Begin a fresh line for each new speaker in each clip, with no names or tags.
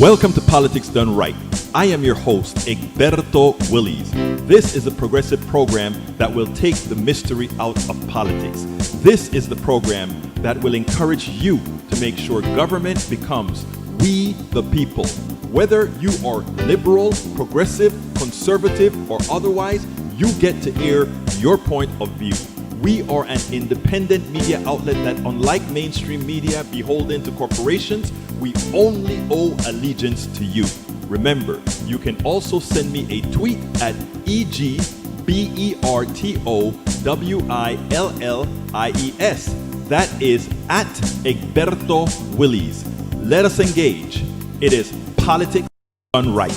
Welcome to Politics Done Right. I am your host, Egberto Willies. This is a progressive program that will take the mystery out of politics. This is the program that will encourage you to make sure government becomes we the people. Whether you are liberal, progressive, conservative, or otherwise, you get to air your point of view. We are an independent media outlet that, unlike mainstream media beholden to corporations, we only owe allegiance to you. Remember, you can also send me a tweet at EGBERTOWILLIES. That is at Egberto Willies. Let us engage. It is Politics Done Right.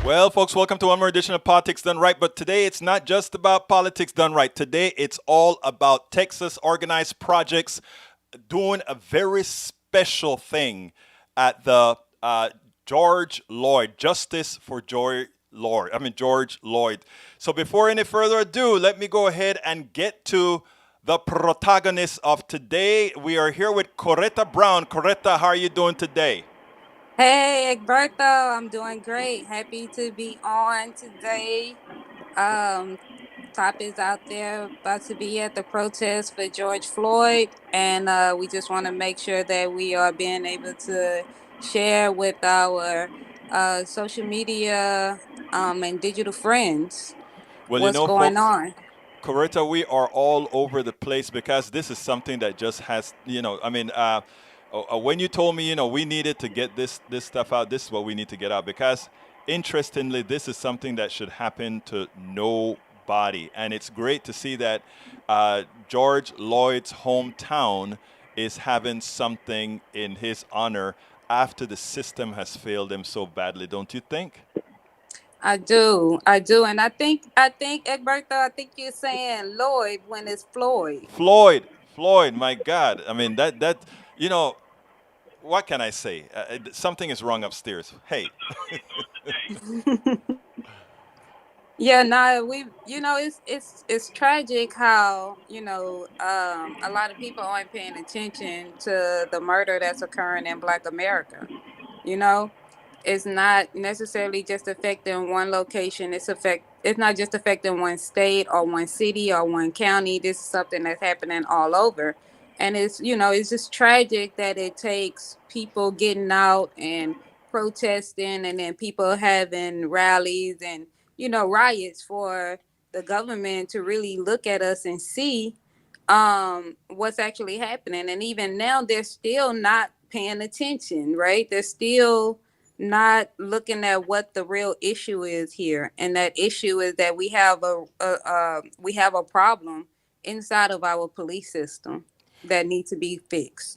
Well, folks, welcome to one more edition of Politics Done Right. But today it's not just about politics done right. Today it's all about Texas organized projects doing a very special thing at the George Floyd, Justice for George Floyd. So before any further ado, let me go ahead and get to the protagonist of today. We are here with Koretta Brown. Koretta, how are you doing today?
Hey, Egberto, I'm doing great. Happy to be on today. Top is out there about to be at the protest for George Floyd, and we just want to make sure that we are being able to share with our social media and digital friends
Well,
what's going
folks,
on.
Koretta, we are all over the place because this is something that just has, when you told me, we needed to get this stuff out, this is what we need to get out because, interestingly, this is something that should happen to nobody, and it's great to see that George Floyd's hometown is having something in his honor after the system has failed him so badly, don't you think?
I do, and I think, Egberto, I think you're saying Lloyd when it's Floyd.
Floyd, my God. I mean, you know, what can I say? Something is wrong upstairs. Hey.
Yeah, no, it's tragic how a lot of people aren't paying attention to the murder that's occurring in Black America. You know, it's not necessarily just affecting one location. It's not just affecting one state or one city or one county. This is something that's happening all over, and it's just tragic that it takes people getting out and protesting, and then people having rallies and riots for the government to really look at us and see what's actually happening. And even now they're still not paying attention, right? They're still not looking at what the real issue is here. And that issue is that we have a problem inside of our police system that needs to be fixed.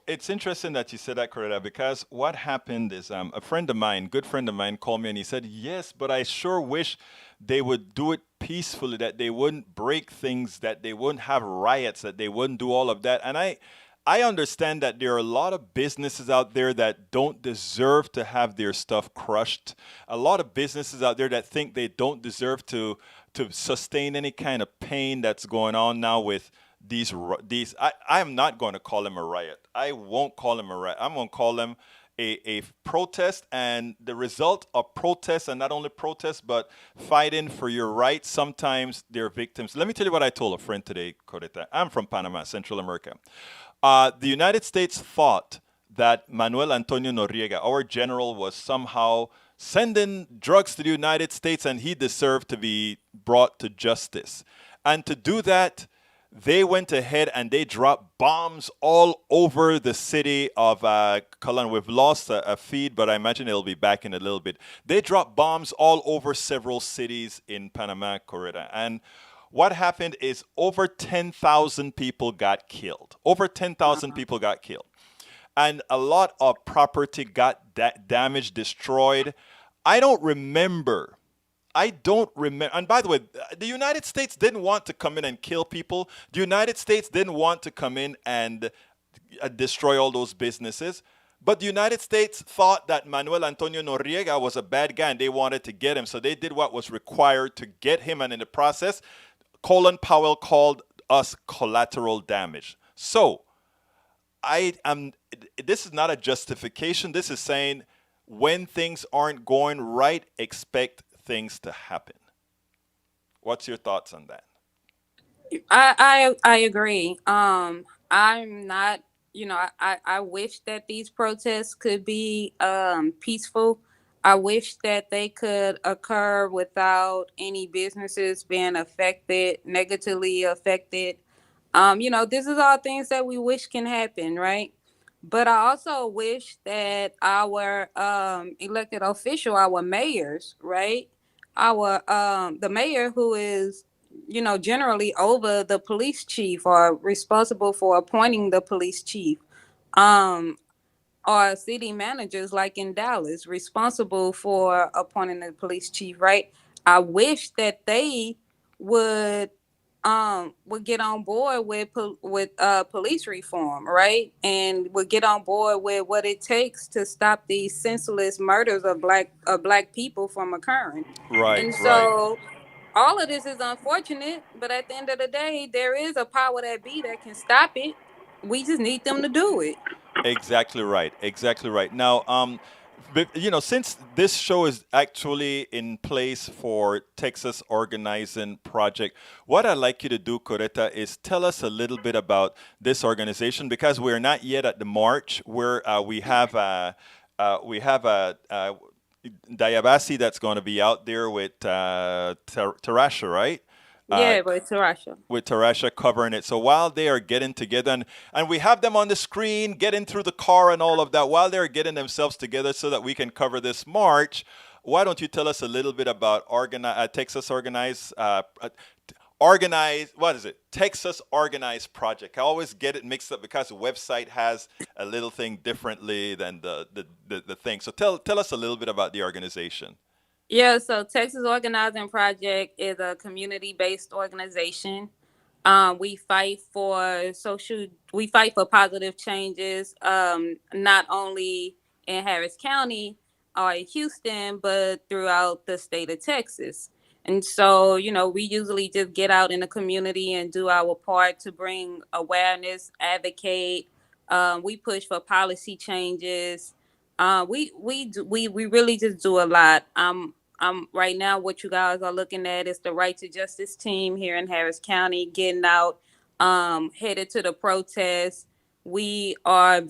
It's interesting that you said that, Coretta, because what happened is a friend of mine, good friend of mine, called me and he said, yes, but I sure wish they would do it peacefully, that they wouldn't break things, that they wouldn't have riots, that they wouldn't do all of that. And I understand that there are a lot of businesses out there that don't deserve to have their stuff crushed. A lot of businesses out there that think they don't deserve to sustain any kind of pain that's going on now with these. I am not going to call them a riot. I won't call them a riot. I'm going to call them a protest, and the result of protests, and not only protests but fighting for your rights, sometimes they're victims. Let me tell you what I told a friend today, Koretta. I'm from Panama, Central America. The United States thought that Manuel Antonio Noriega, our general, was somehow sending drugs to the United States and he deserved to be brought to justice. And to do that, they went ahead and they dropped bombs all over the city of Colon. We've lost a feed, but I imagine it'll be back in a little bit. They dropped bombs all over several cities in Panama, Koretta. And what happened is over 10,000 people got killed. Over 10,000 people got killed. And a lot of property got damaged, destroyed. I don't remember. And by the way, the United States didn't want to come in and kill people. The United States didn't want to come in and destroy all those businesses. But the United States thought that Manuel Antonio Noriega was a bad guy and they wanted to get him. So they did what was required to get him. And in the process, Colin Powell called us collateral damage. So I am this is not a justification. This is saying when things aren't going right, expect things to happen. What's your thoughts on that?
I agree. I'm not, I wish that these protests could be peaceful. I wish that they could occur without any businesses being affected, negatively affected. This is all things that we wish can happen, right? But I also wish that our elected official, our mayors, right? Our the mayor who is, generally over the police chief or responsible for appointing the police chief. Um, or city managers like in Dallas responsible for appointing the police chief, right? I wish that they would would get on board with police reform, right? And would get on board with what it takes to stop these senseless murders of black people from occurring.
Right,
And
right.
so all of this is unfortunate, but at the end of the day, there is a power that be that can stop it. We just need them to do it.
Exactly right. Exactly right. Now, since this show is actually in place for Texas Organizing Project, what I'd like you to do, Koretta, is tell us a little bit about this organization because we're not yet at the march where we have a DayeAbasi that's going to be out there with Tarasha, right? Uh,
Yeah, but Tarasha.
with Tarasha covering it. So while they are getting together, and we have them on the screen, getting through the car and all of that, while they're getting themselves together so that we can cover this march, why don't you tell us a little bit about Texas Organized, what is it? Texas Organized Project. I always get it mixed up because the website has a little thing differently than the thing. So tell us a little bit about the organization.
Yeah, so Texas Organizing Project is a community-based organization. We fight for positive changes, not only in Harris County or in Houston, but throughout the state of Texas. And so, we usually just get out in the community and do our part to bring awareness, advocate. We push for policy changes. We really just do a lot. Right now what you guys are looking at is the Right to Justice team here in Harris County getting out, headed to the protest. We are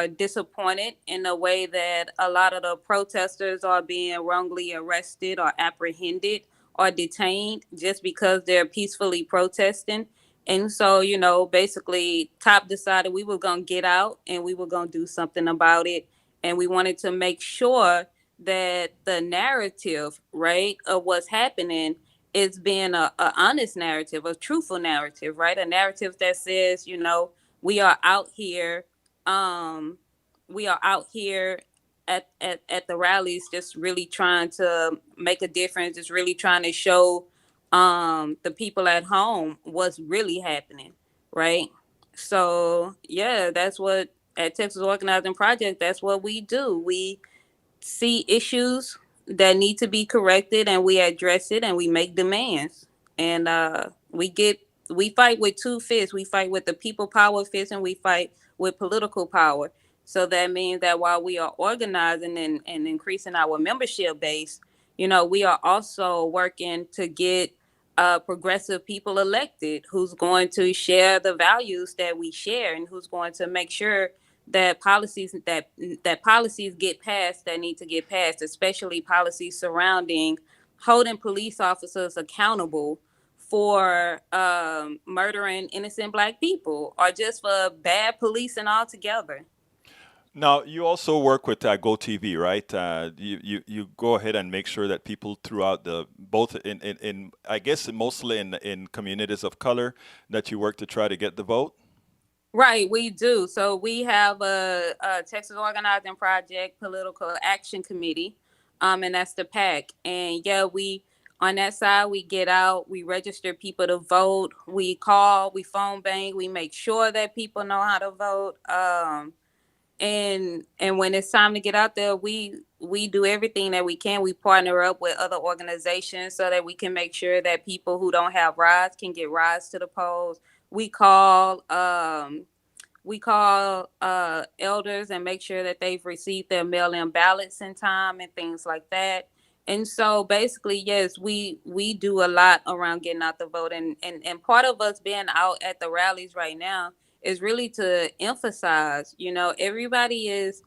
disappointed in the way that a lot of the protesters are being wrongly arrested or apprehended or detained just because they're peacefully protesting. And so, basically, top decided we were going to get out and we were going to do something about it. And we wanted to make sure that the narrative, right, of what's happening is being a honest narrative, a truthful narrative, right? A narrative that says, we are out here, um, we are out here at the rallies, just really trying to make a difference, just really trying to show the people at home what's really happening, right? So yeah, that's what at Texas Organizing Project, that's what we do. We see issues that need to be corrected and we address it and we make demands. And we fight with two fists. We fight with the people power fist and we fight with political power. So that means that while we are organizing and increasing our membership base, we are also working to get progressive people elected who's going to share the values that we share and who's going to make sure that policies get passed that need to get passed, especially policies surrounding holding police officers accountable for murdering innocent black people or just for bad policing altogether.
Now, you also work with GoTV, right? You go ahead and make sure that people throughout both in I guess mostly in communities of color that you work to try to get the vote.
Right, we do. So we have a Texas Organizing Project Political Action Committee, and that's the PAC. And yeah, we on that side we get out, we register people to vote, we call, we phone bank, we make sure that people know how to vote. And when it's time to get out there, we do everything that we can. We partner up with other organizations so that we can make sure that people who don't have rides can get rides to the polls. We call We call elders and make sure that they've received their mail-in ballots in time and things like that. And so basically, yes, we do a lot around getting out the vote, and part of us being out at the rallies right now is really to emphasize, everybody is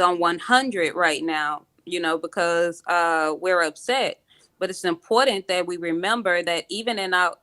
on 100 right now, because we're upset. But it's important that we remember that even in our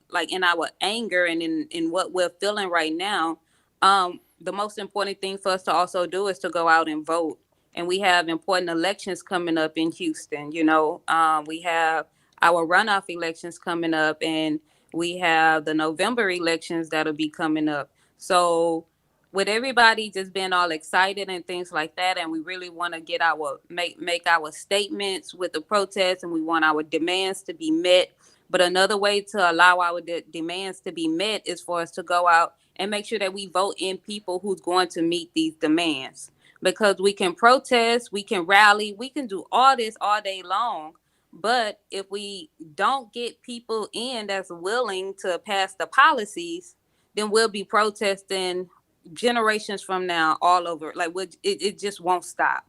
anger and in what we're feeling right now, the most important thing for us to also do is to go out and vote. And we have important elections coming up in Houston. We have our runoff elections coming up, and we have the November elections that'll be coming up. So with everybody just being all excited and things like that, and we really want to get our make our statements with the protests, and we want our demands to be met. But another way to allow our demands to be met is for us to go out and make sure that we vote in people who's going to meet these demands. Because we can protest, we can rally, we can do all this all day long. But if we don't get people in that's willing to pass the policies, then we'll be protesting generations from now all over. Like it just won't stop.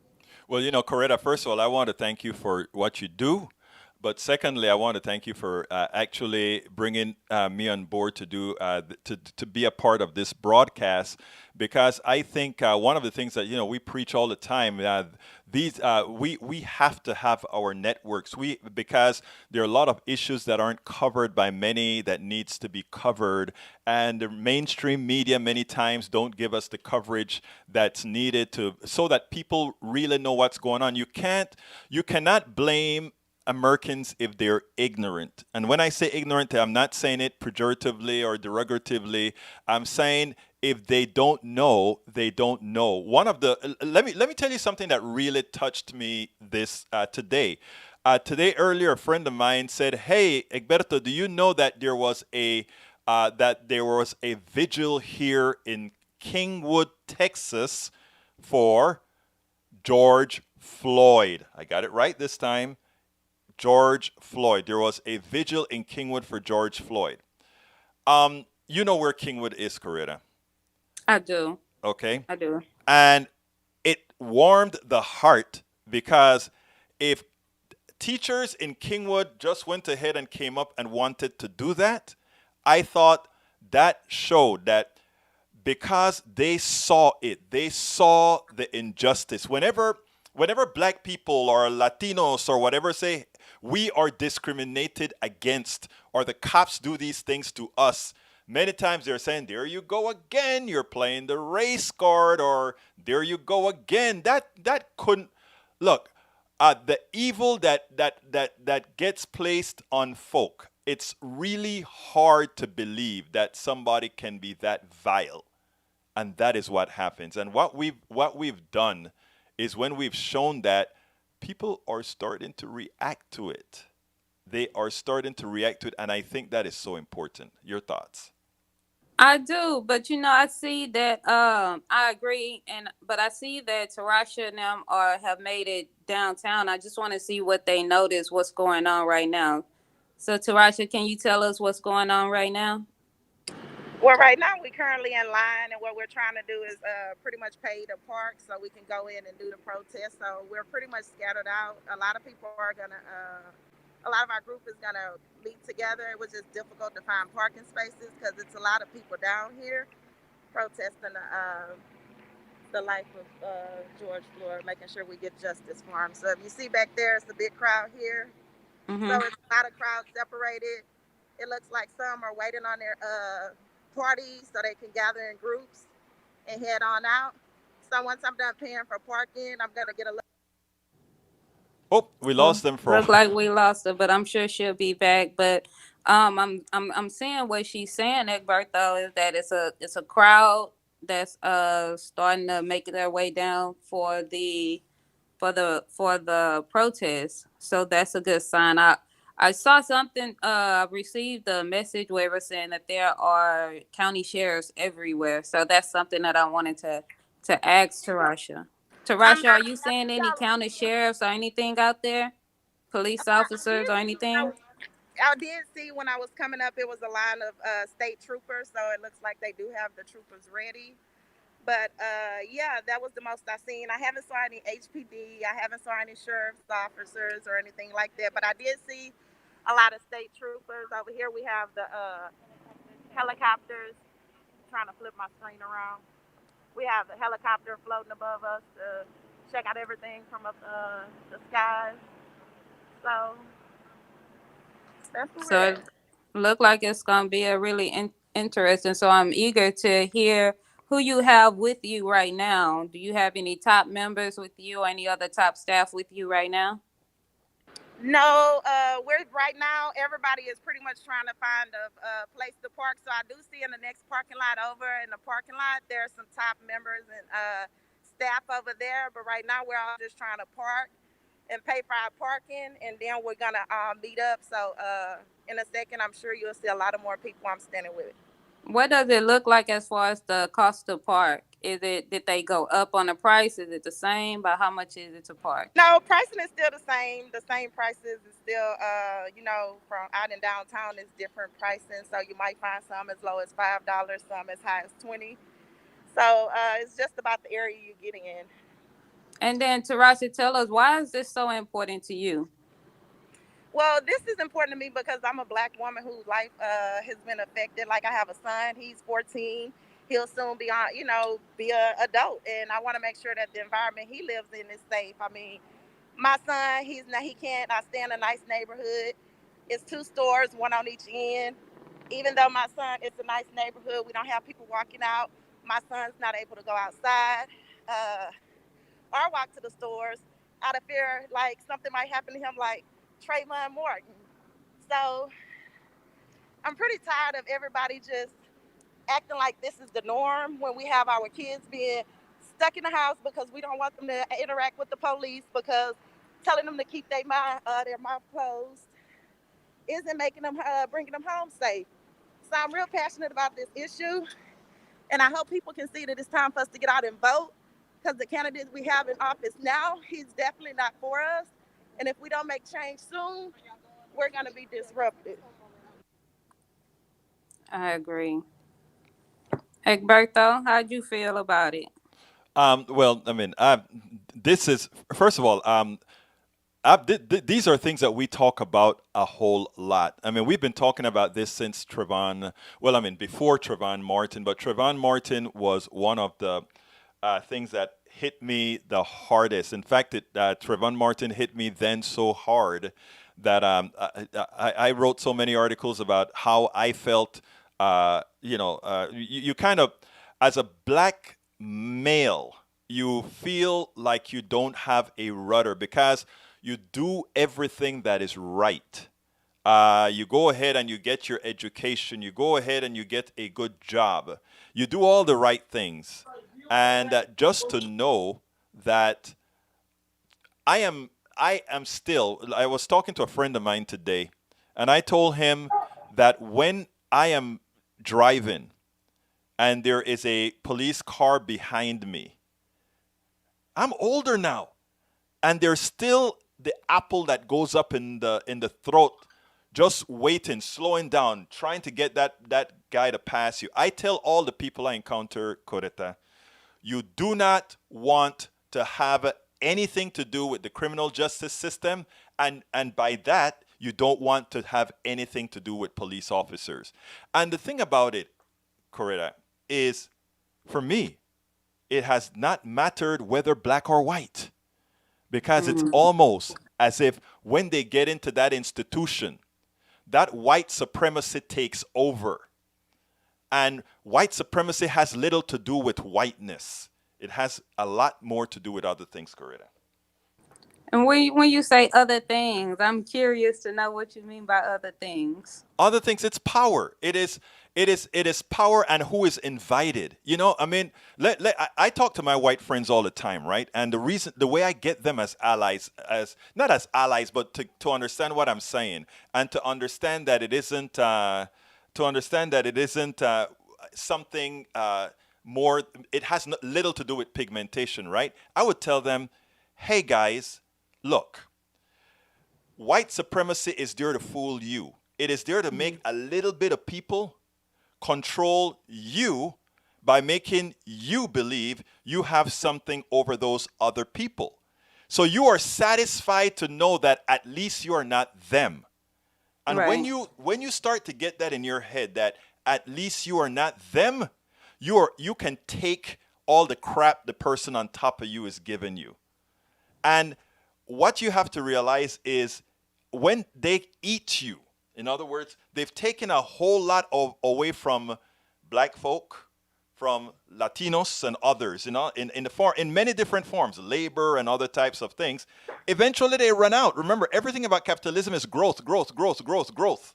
Well, Coretta, first of all, I want to thank you for what you do. But secondly, I want to thank you for actually bringing me on board to do to be a part of this broadcast, because I think one of the things that we preach all the time, these we have to have our networks, because there are a lot of issues that aren't covered by many that needs to be covered, and the mainstream media many times don't give us the coverage that's needed to so that people really know what's going on. You cannot blame Americans if they're ignorant. And when I say ignorant, I'm not saying it pejoratively or derogatively. I'm saying if they don't know, they don't know. One of the let me tell you something that really touched me this today. Today earlier, a friend of mine said, "Hey, Egberto, do you know that there was a vigil here in Kingwood, Texas, for George Floyd?" I got it right this time. George Floyd. There was a vigil in Kingwood for George Floyd. You know where Kingwood is, Coretta,
I do.
okay?
I do.
And it warmed the heart, because if teachers in Kingwood just went ahead and came up and wanted to do that, I thought that showed that because they saw it, they saw the injustice. Whenever black people or Latinos or whatever say we are discriminated against, or the cops do these things to us, many times they're saying, "There you go again, you're playing the race card," or "There you go again." That couldn't look. The evil that gets placed on folk, it's really hard to believe that somebody can be that vile, and that is what happens. And what we've done is, when we've shown that, people are starting to react to it. They are starting to react to it, and I think that is so important. Your thoughts?
I do, but I see that I agree, but I see that Tarasha and them are have made it downtown. I just want to see what they notice, what's going on right now. So Tarasha, can you tell us what's going on right now?
Well, right now we currently in line, and what we're trying to do is pretty much pay the park so we can go in and do the protest. So we're pretty much scattered out. A lot of people are a lot of our group is gonna meet together. It was just difficult to find parking spaces because it's a lot of people down here protesting the life of George Floyd, making sure we get justice for him. So if you see back there, it's a big crowd here. So
Mm-hmm.
it's a lot of crowds separated. It looks like some are waiting on their parties so they can gather in groups and head on out. So once I'm done paying for parking, I'm gonna get a look.
Oh, we
Well,
lost them for a
look
while.
like we lost her, but I'm sure she'll be back. But I'm seeing what she's saying, Egberto, is that it's a crowd that's starting to make their way down for the protest. So that's a good sign. I saw something. I received a message where it was saying that there are county sheriffs everywhere. So that's something that I wanted to ask Tarasha.
I'm
Tarasha, are you seeing any
y'all.
county sheriffs or anything out there? Police
I
officers
did
or
see when
anything?
I did see when I was coming up, it was a line of state troopers. So it looks like they do have the troopers ready. But yeah, that was the most I seen. I haven't saw any HPD. I haven't saw any sheriff's officers or anything like that. But I did see a lot of state troopers. Over here we have the helicopters. Trying to flip my screen around. We have the helicopter floating above us to check out everything from up the skies. So that's where we're
So
at.
it look like it's gonna be a really interesting. So I'm eager to hear who you have with you right now. Do you have any top members with you or any other top staff with you right now?
No, we're right now. Everybody is pretty much trying to find a place to park. So I do see in the next parking lot over in the parking lot, there are some top members and staff over there. But right now, we're all just trying to park and pay for our parking, and then we're gonna meet up. So in a second, I'm sure you'll see a lot of more people I'm standing with.
What does it look like as far as the cost to park? Did they go up on the price? Is it the same? But how much is it to park?
No, pricing is still the same. The same prices is still, from out in downtown is different pricing. So you might find some as low as $5, some as high as 20. So it's just about the area you're getting in.
And then Tarasha, tell us, why is this so important to you?
Well, this is important to me because I'm a black woman whose life has been affected. Like I have a son, he's 14. He'll soon be on, be a adult, and I want to make sure that the environment he lives in is safe. I mean, my son, he can't. I stay in a nice neighborhood. It's two stores, one on each end. Even though my son, it's a nice neighborhood, we don't have people walking out. My son's not able to go outside uh, or walk to the stores out of fear, like something might happen to him, like Trayvon Morton. So I'm pretty tired of everybody just acting like this is the norm when we have our kids being stuck in the house because we don't want them to interact with the police because telling them to keep their mouth closed isn't making them bringing them home safe. So I'm real passionate about this issue, and I hope people can see that it's time for us to get out and vote because the candidate we have in office now, he's definitely not for us. And if we don't make change soon, we're going to be disrupted.
I agree. Egberto, how'd you feel about it?
Well, I mean, this is first of all, these are things that we talk about a whole lot. I mean, we've been talking about this since Trayvon. Well, I mean, before Trayvon Martin, but Trayvon Martin was one of the things that hit me the hardest. In fact, Trayvon Martin hit me then so hard that I wrote so many articles about how I felt. You kind of, as a black male, you feel like you don't have a rudder because you do everything that is right. You go ahead and you get your education. You go ahead and you get a good job. You do all the right things. And just to know that I am still, I was talking to a friend of mine today, and I told him that when I am driving and there is a police car behind me, I'm older now, and there's still the apple that goes up in the throat, just waiting, slowing down, trying to get that guy to pass you. I tell all the people I encounter, Koretta, you do not want to have anything to do with the criminal justice system, and by that you don't want to have anything to do with police officers. And the thing about it, Koretta, is for me, it has not mattered whether black or white, because it's
Mhm.
almost as if when they get into that institution, that white supremacy takes over. And white supremacy has little to do with whiteness. It has a lot more to do with other things, Coretta.
And when you say other things, I'm curious to know what you mean by other things.
Other things, it's power. It is power, and who is invited. I mean, I talk to my white friends all the time, right? And the way I get them as allies, as not as allies, but to understand what I'm saying, and to understand that it isn't something more. It has little to do with pigmentation, right? I would tell them, hey guys, look, white supremacy is there to fool you. It is there to make a little bit of people control you, by making you believe you have something over those other people. So you are satisfied to know that at least you are not them. And
Right.
when you start to get that in your head that at least you are not them, you can take all the crap the person on top of you is giving you. And what you have to realize is when they eat you, in other words, they've taken a whole lot away from black folk, from Latinos and others, in many different forms, labor and other types of things. Eventually they run out. Remember, everything about capitalism is growth, growth, growth, growth, growth.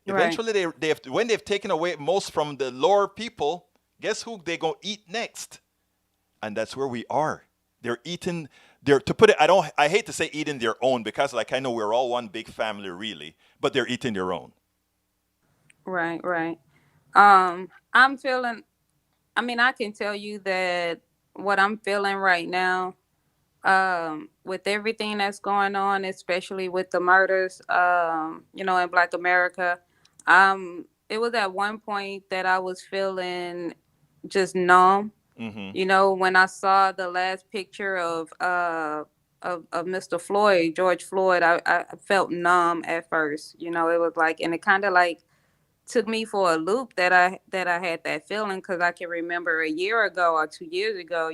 Right.
Eventually when they've taken away most from the lower people, guess who they gonna eat next? And that's where we are. They're eating. They're to put it. I hate to say eating their own because like I know we're all one big family really, but they're eating their own.
Right. Right. I'm feeling. I mean, I can tell you that what I'm feeling right now, with everything that's going on, especially with the murders, in Black America, it was at one point that I was feeling just numb.
Mm-hmm.
When I saw the last picture of Mr. Floyd, George Floyd, I felt numb at first. It was like, and it kind of like took me for a loop that I had that feeling because I can remember a year ago or 2 years ago,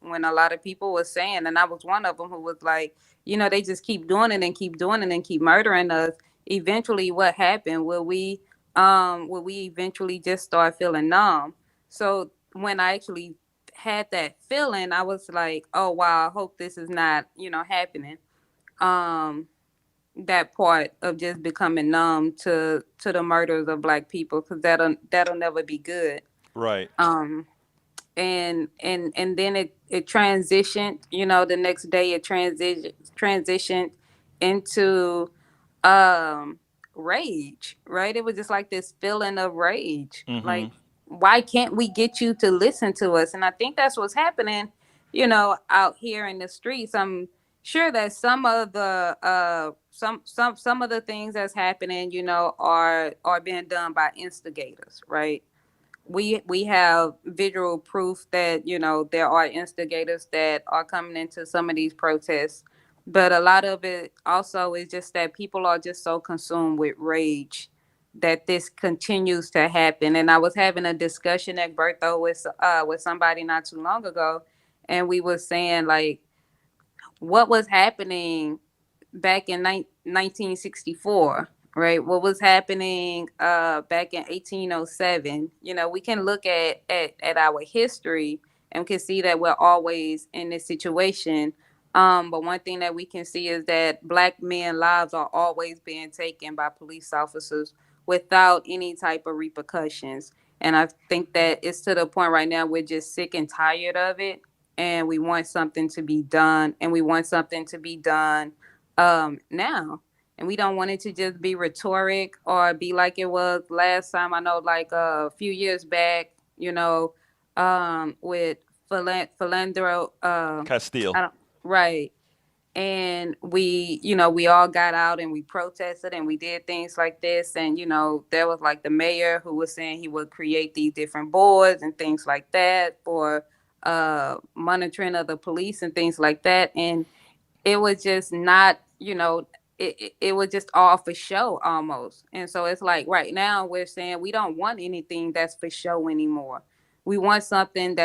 when a lot of people were saying, and I was one of them who was like, they just keep doing it and keep doing it and keep murdering us. Eventually, what happened? Will we eventually just start feeling numb? So when I actually had that feeling, I was like, oh wow, I hope this is not happening. Um, that part of just becoming numb to the murders of Black people because that'll never be good.
Right.
um and then it transitioned, the next day it transitioned into um rage, right? It was just like this feeling of rage,
Mm-hmm.
like, why can't we get you to listen to us? And I think that's what's happening, out here in the streets. I'm sure that some of the things that's happening, are being done by instigators, right? We have visual proof that there are instigators that are coming into some of these protests, but a lot of it also is just that people are just so consumed with rage that this continues to happen. And I was having a discussion at Bertho with somebody not too long ago, and we were saying like what was happening back in 1964, right? What was happening back in 1807? We can look at our history and we can see that we're always in this situation. But one thing that we can see is that Black men lives are always being taken by police officers without any type of repercussions. And I think that it's to the point right now we're just sick and tired of it, and we want something to be done, and we want something to be done now. And we don't want it to just be rhetoric or be like it was last time. I know, like a few years back, with Philandro,
Castile.
I don't, right. And we all got out and we protested and we did things like this. And, there was like the mayor who was saying he would create these different boards and things like that for monitoring of the police and things like that. And it was just not, it was just all for show almost. And so it's like right now we're saying we don't want anything that's for show anymore. We want something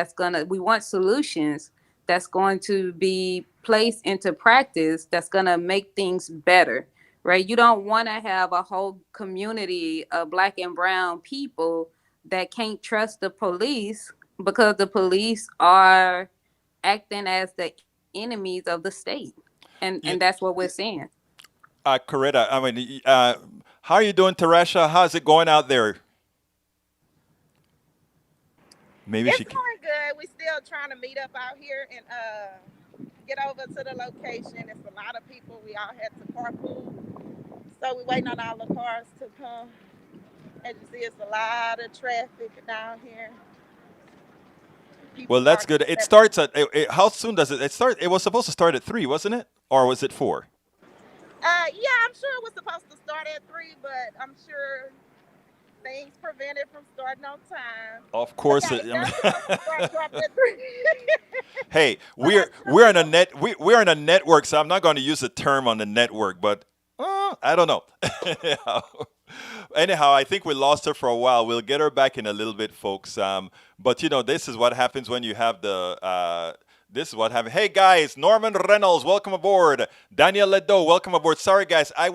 we want solutions that's going to be placed into practice that's going to make things better, right? You don't want to have a whole community of Black and brown people that can't trust the police because the police are acting as the enemies of the state. And
You,
that's what we're seeing.
Koretta, I mean, how are you doing, Tarasha? How's it going out there? Maybe
It's
she.
going good. We still trying to meet up out here and get over to the location. It's a lot of people. We all had to carpool, so we waiting on all the cars to come. As you see, it's a lot of traffic down here. People
Well, that's
parking
good. It
separate.
starts at. How soon does it start? It was supposed to start at 3, wasn't it? Or was it 4?
Yeah, I'm sure it was supposed to start at 3, but I'm sure things prevented from I'm starting on time.
Of
But
course,
yeah, it's definitely gonna start dropping at 3.
hey,
But
we're on a we're on a network, so I'm not going to use the term on the network, but I don't know. Anyhow, anyhow, I think we lost her for a while. We'll get her back in a little bit, folks. But this is what happens when you have the. This is what happened. Hey guys, Norman Reynolds, welcome aboard. Daniel Ledo, welcome aboard. Sorry guys, I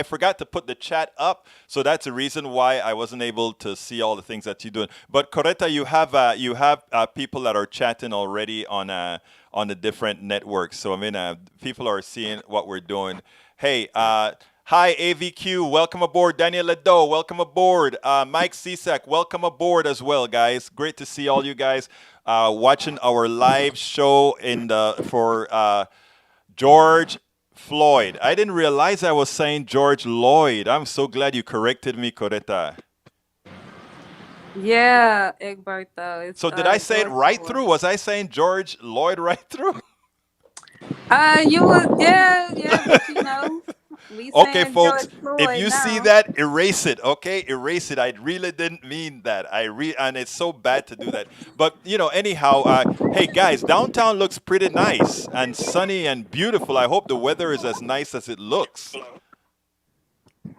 forgot to put the chat up, so that's the reason why I wasn't able to see all the things that you're doing. But Koretta, you have people that are chatting already on the different networks. So I mean, people are seeing what we're doing. Hey, hi AVQ, welcome aboard. Daniel Ledo, welcome aboard. Mike Cisak, welcome aboard as well, guys. Great to see all you guys watching our live show for George Floyd. I didn't realize I was saying George Lloyd. I'm so glad you corrected me, Koretta.
Yeah, Egberto. It's
So did I say it
George
right
Floyd.
through? Was I saying George Lloyd right through?
You was yeah, but we
Okay,
saying
folks,
George
if
Floyd
you see
now.
that, erase it. Okay, erase it. I really didn't mean that. And it's so bad to do that. But anyhow, hey guys, downtown looks pretty nice and sunny and beautiful. I hope the weather is as nice as it looks.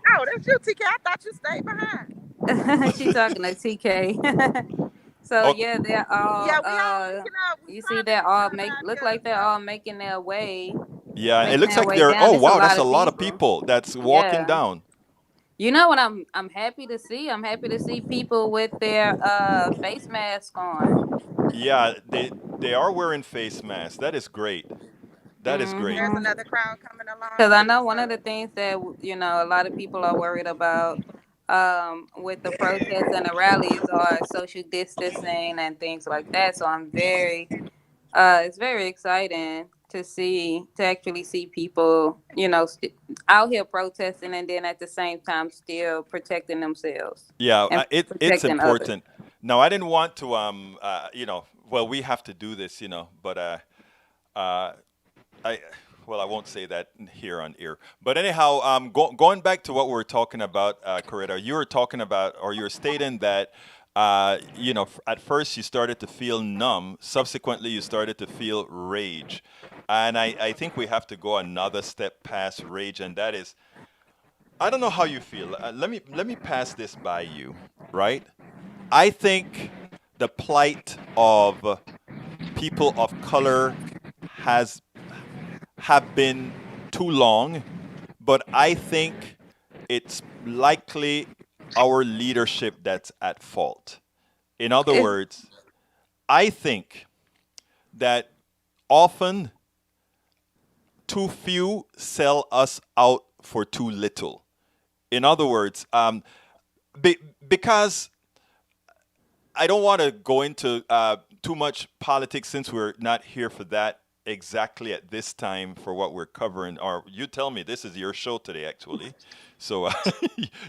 oh, that's you, TK. I thought you stayed behind.
She talking to TK. So
Okay.
yeah, they're all
Yeah, we all looking up. We
you see
trying to
they're
get
all
some out
look
here.
like they're all
Yeah, it
making
looks
their
like
way
they're.
down.
Oh
It's a
wow,
lot
that's a
of
lot of
people.
people that's walking
Yeah.
down.
You know what I'm happy to see? I'm happy to see people with their face mask on.
Yeah, they are wearing face masks. That is great. That is great.
There's
Mhm.
another crowd coming
Because
along
I
too.
know one of the
So
things that a lot of people are worried about with the protests and the rallies are social distancing and things like that. So it's very exciting to actually see people out here protesting and then at the same time still protecting themselves
Yeah,
and
it's
protecting others.
important. Now, I didn't want to well, we have to do this, but uh, I well, I won't say that here on air. But anyhow, going back to what we were talking about, Coretta, you were talking about, or you were stating that, at first you started to feel numb. Subsequently, you started to feel rage, and I think we have to go another step past rage, and that is, I don't know how you feel. Let me pass this by you, right? I think the plight of people of color has have been too long, but I think it's likely our leadership that's at fault. In other
It's,
words, I think that often too few sell us out for too little. In other words, because I don't want to go into too much politics since we're not here for that exactly at this time for what we're covering. Or you tell me, this is your show today, actually. So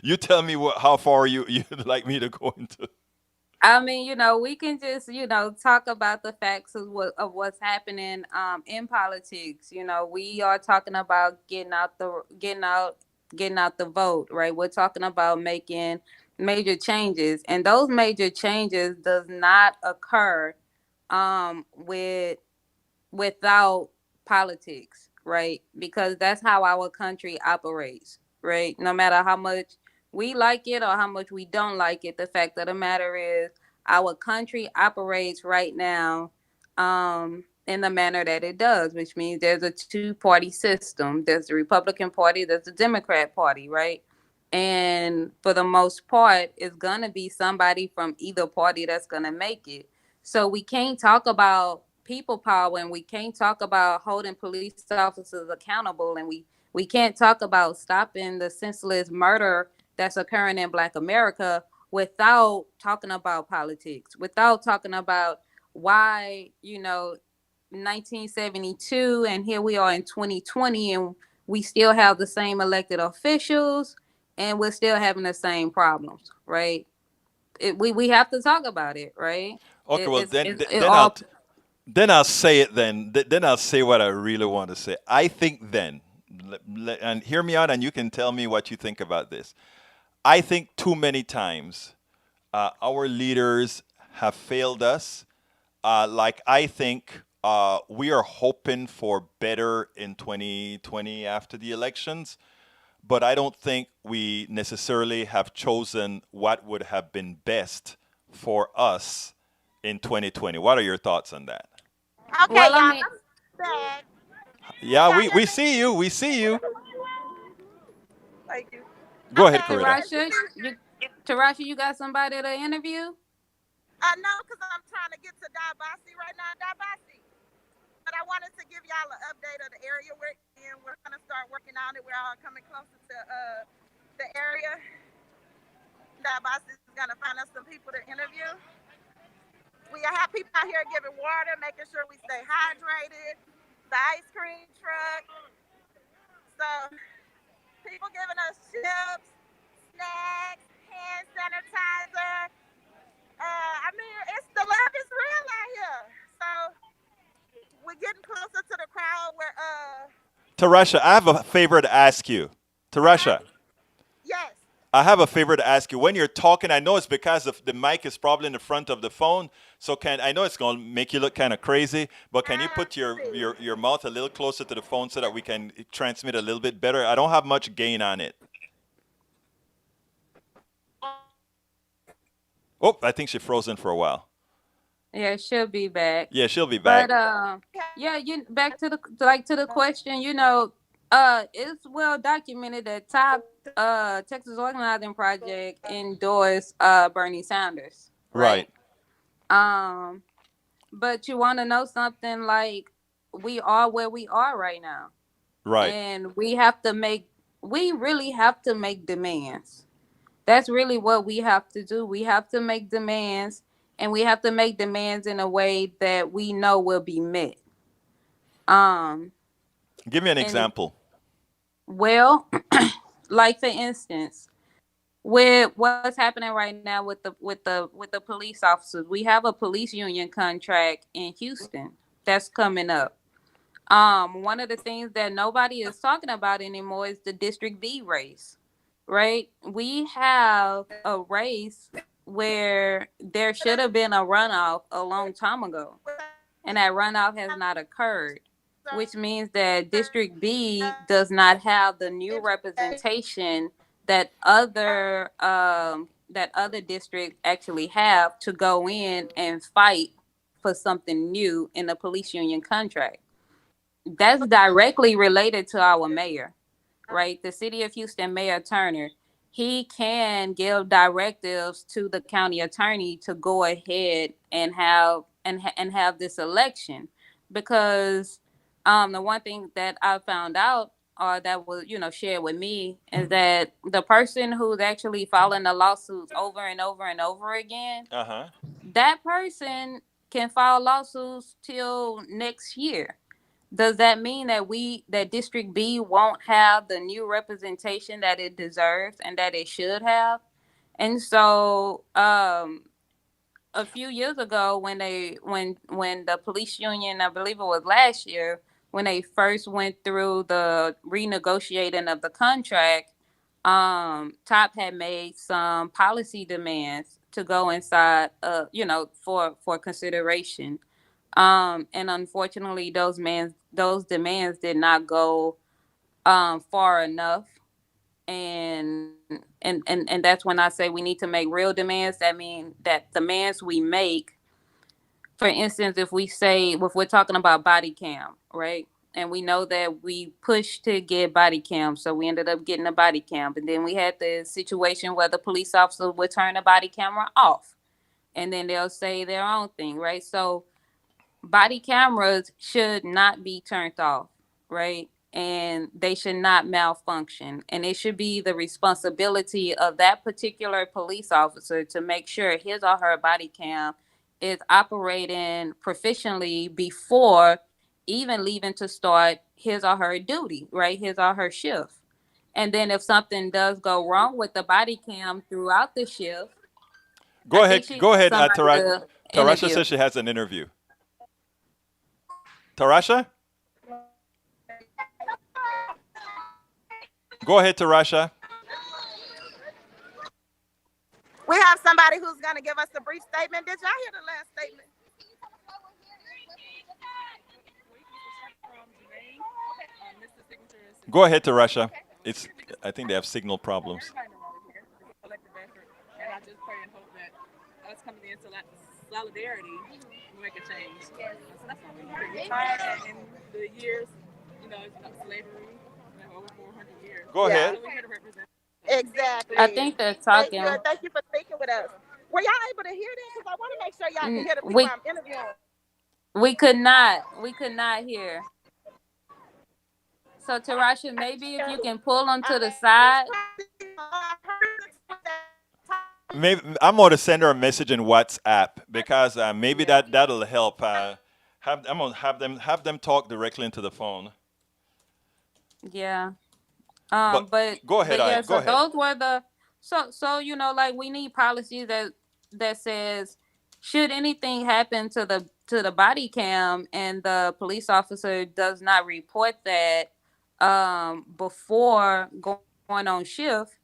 you tell me how far you'd like me to go into.
I mean, we can just, talk about the facts of what's happening in politics. We are talking about getting out the vote, right? We're talking about making major changes, and those major changes does not occur without politics, right? Because that's how our country operates, right? No matter how much we like it or how much we don't like it, the fact of the matter is our country operates right now in the manner that it does, which means there's a two-party system. There's the Republican Party, there's the Democrat Party, right? And for the most part, it's going to be somebody from either party that's going to make it. So we can't talk about people power and we can't talk about holding police officers accountable and we can't talk about stopping the senseless murder that's occurring in Black America without talking about politics, without talking about why, 1972 and here we are in 2020 and we still have the same elected officials and we're still having the same problems, right? We have to talk about it, right?
Okay, well
It all.
then I'll say it. Then I'll say what I really want to say. I think then, and hear me out, and you can tell me what you think about this. I think too many times our leaders have failed us. Like I think we are hoping for better in 2020 after the elections, but I don't think we necessarily have chosen what would have been best for us in 2020. What are your thoughts on that?
Okay,
Well, I
y'all,
mean,
I'm back. Can
Yeah,
y'all
we,
hear
we
me?
see you. We see you.
Thank you.
Go
I'm
ahead,
back.
Coretta.
Tarasha, Tarasha, you got somebody to interview?
No, because I'm trying to get to DayeAbasi right now. DayeAbasi. But I wanted to give y'all an update of the area we're in. We're going to start working on it. We're all coming closer to the area. DayeAbasi is going to find us some people to interview. We have people out here giving water, making sure we stay hydrated. The ice cream truck. So people giving us chips, snacks, hand sanitizer. I mean, it's the love is real out here. So we're getting closer to the crowd where
Tarasha, I have a favor to ask you.
okay.
Tarasha,
Yes.
I have a favor to ask you. When you're talking, I know it's because of the mic is probably in the front of the phone. So can I know it's going to make you look kind of crazy, but can you put your mouth a little closer to the phone so that we can transmit a little bit better? I don't have much gain on it. Oh, I think she frozen for a while.
Yeah, she'll be back.
Yeah, she'll be back.
But yeah, you back to the question. It's well documented that top Texas Organizing Project endorsed Bernie Sanders,
Right,
right? Um, but you want to know something? Like, we are where we are right now,
right.
and we really have to make demands. That's really what we have to do. We have to make demands, and we have to make demands in a way that we know will be met. Um,
Give me an
and
example.
well, like for instance, with what's happening right now with the police officers, we have a police union contract in Houston that's coming up. One of the things that nobody is talking about anymore is the District B race, right? We have a race where there should have been a runoff a long time ago, and that runoff has not occurred, which means that District B does not have the new representation that other districts actually have to go in and fight for something new in the police union contract. That's directly related to our mayor, right? The city of Houston Mayor Turner, he can give directives to the county attorney to go ahead and have this election, because the one thing that I found out, or that was shared with me, is that the person who's actually filing the lawsuits over and over and over again,
Uh huh.
that person can file lawsuits till next year. Does that mean that District B won't have the new representation that it deserves and that it should have? And so, a few years ago, when the police union, I believe it was last year, when they first went through the renegotiating of the contract, Top had made some policy demands to go inside, for consideration. And unfortunately, those demands did not go far enough. And that's when I say we need to make real demands. That mean that demands we make, for instance, if we're talking about body cam, right? And we know that we pushed to get body cam, so we ended up getting a body cam. And then we had the situation where the police officer would turn the body camera off, and then they'll say their own thing, right? So body cameras should not be turned off, right? And they should not malfunction. And it should be the responsibility of that particular police officer to make sure his or her body cam is operating proficiently before even leaving to start his or her duty, right? His or her shift. And then if something does go wrong with the body cam throughout the shift,
Go
I
ahead.
think she
Go
has
ahead.
somebody to
Tarasha
interview.
says she has an interview. Tarasha, go ahead, Tarasha.
We have somebody who's going to give us a brief statement. Did y'all hear the last statement?
Go ahead, Tarasha. It's. I think they have signal problems.
And I just pray and hope that us coming into solidarity will make a change. So that's what we're here. We're tired in the years, slavery, over 400 years.
Go
Yeah,
ahead.
So we're here to represent.
I
exactly.
think they're
Thank you.
talking.
Thank you for speaking with us. Were y'all able to hear that? Because I want to make sure y'all can
Mm,
hear the people
We
I'm interviewing.
we could not hear. So Tarasha, maybe if you can pull them to the side.
Maybe I'm going to send her a message in WhatsApp because maybe
Yeah.
that'll help. I'm gonna have them talk directly into the phone.
Yeah.
But
But
go ahead, I
yeah,
go
so
ahead.
those were the so like we need policies that says should anything happen to the body cam and the police officer does not report that before going on shift,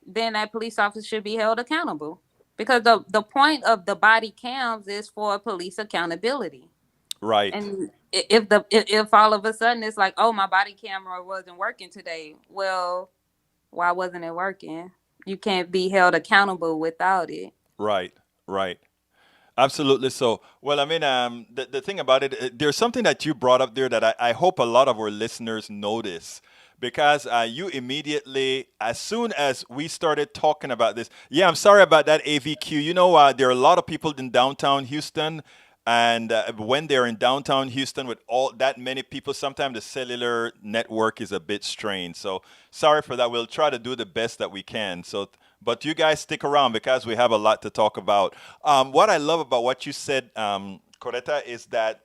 then that police officer should be held accountable. Because the point of the body cams is for police accountability.
Right,
And if all of a sudden it's like, oh, my body camera wasn't working today, well, why wasn't it working? You can't be held accountable without it.
right, right. Absolutely. So, well, I mean, the thing about it, there's something that you brought up there that I hope a lot of our listeners notice because you immediately, as soon as we started talking about this, yeah, I'm sorry about that AVQ. There are a lot of people in downtown Houston, and when they're in downtown Houston with all that many people, sometimes the cellular network is a bit strained. So, sorry for that. We'll try to do the best that we can. So, but you guys stick around because we have a lot to talk about. What I love about what you said, Koretta, is that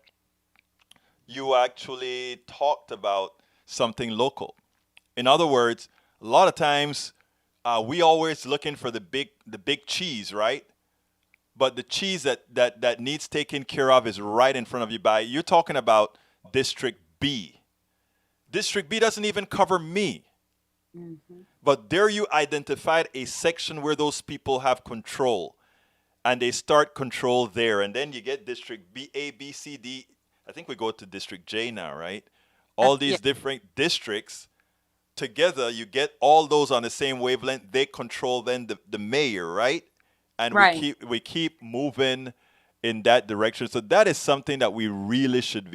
you actually talked about something local. In other words, a lot of times we always looking for the big cheese, right? But the cheese that needs taken care of is right in front of you. You're talking about District B. District B doesn't even cover me.
Hmm.
But there you identified a section where those people have control and they start control there. And then you get District B, A, B, C, D. I think we go to District J now, right? All
Yeah,
these different districts together, you get all those on the same wavelength. They control then the mayor, right? And we
right.
keep moving in that direction. So that is something that we really should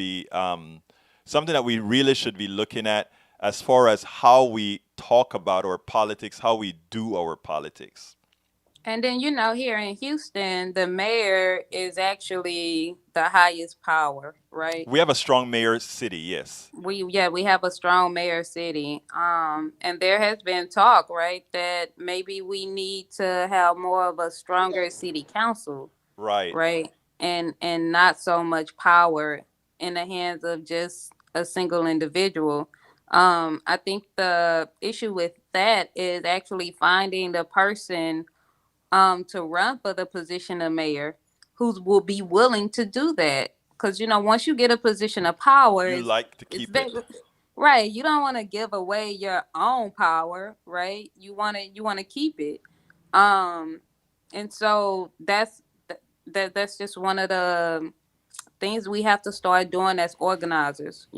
be looking at as far as how we talk about our politics, how we do our politics.
And then, here in Houston, the mayor is actually the highest power, right?
We have a strong mayor city, yes.
We have a strong mayor city. And there has been talk, right, that maybe we need to have more of a stronger city council,
Right.
right? And not so much power in the hands of just a single individual. I think the issue with that is actually finding the person to run for the position of mayor who will be willing to do that. Because once you get a position of power,
You like to
it's
keep
very
it.
right. You don't want to give away your own power, right? You want to keep it. Um, and so that's just one of the things we have to start doing as organizers,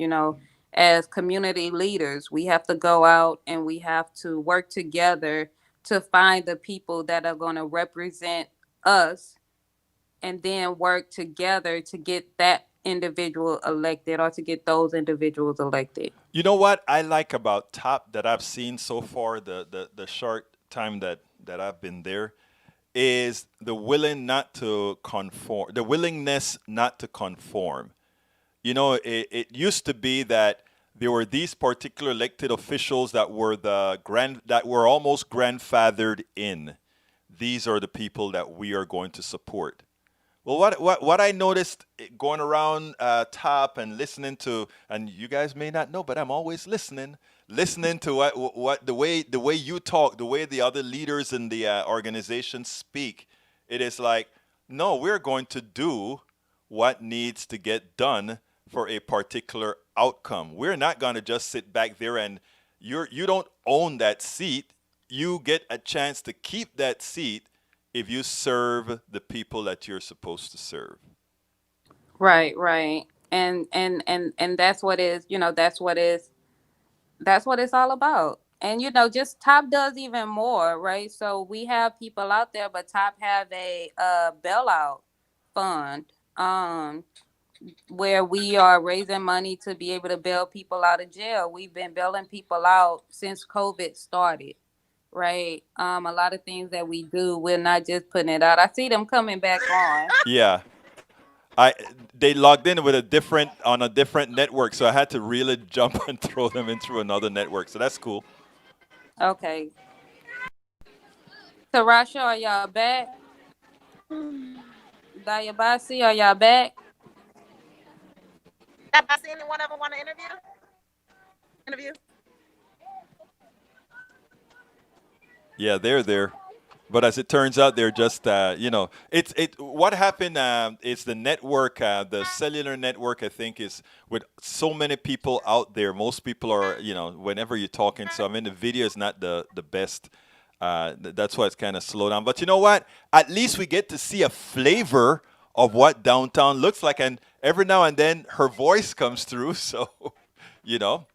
as community leaders. We have to go out and we have to work together to find the people that are going to represent us and then work together to get that individual elected or to get those individuals elected.
You know what I like about Top that I've seen so far, the short time that I've been there, is the willingness not to conform. It used to be that there were these particular elected officials that were almost grandfathered in. These are the people that we are going to support. Well, what I noticed going around Top and listening to, and you guys may not know, but I'm always listening to what the way you talk, the way the other leaders in the organization speak. It is like, no, we're going to do what needs to get done for a particular outcome. We're not going to just sit back there and you don't own that seat. You get a chance to keep that seat if you serve the people that you're supposed to serve.
Right, right. And that's what is, that's what it's all about. And just Top does even more, right? So we have people out there, but Top have a bailout fund, where we are raising money to be able to bail people out of jail. We've been bailing people out since COVID started, right? A lot of things that we do, we're not just putting it out. I see them coming back on.
Yeah. I They logged in with a different network, so I had to really jump and throw them in through another network. So that's cool.
Okay. Tarasha, are y'all back? DayeAbasi, are y'all back?
Have I seen anyone ever want to interview?
Yeah, they're there. But as it turns out, they're just what happened is the network, the cellular network. I think is with so many people out there. Most people are whenever you're talking. So I mean, the video is not the best. That's why it's kind of slow down. But you know what? At least we get to see a flavor of what downtown looks like, and every now and then her voice comes through. So you know.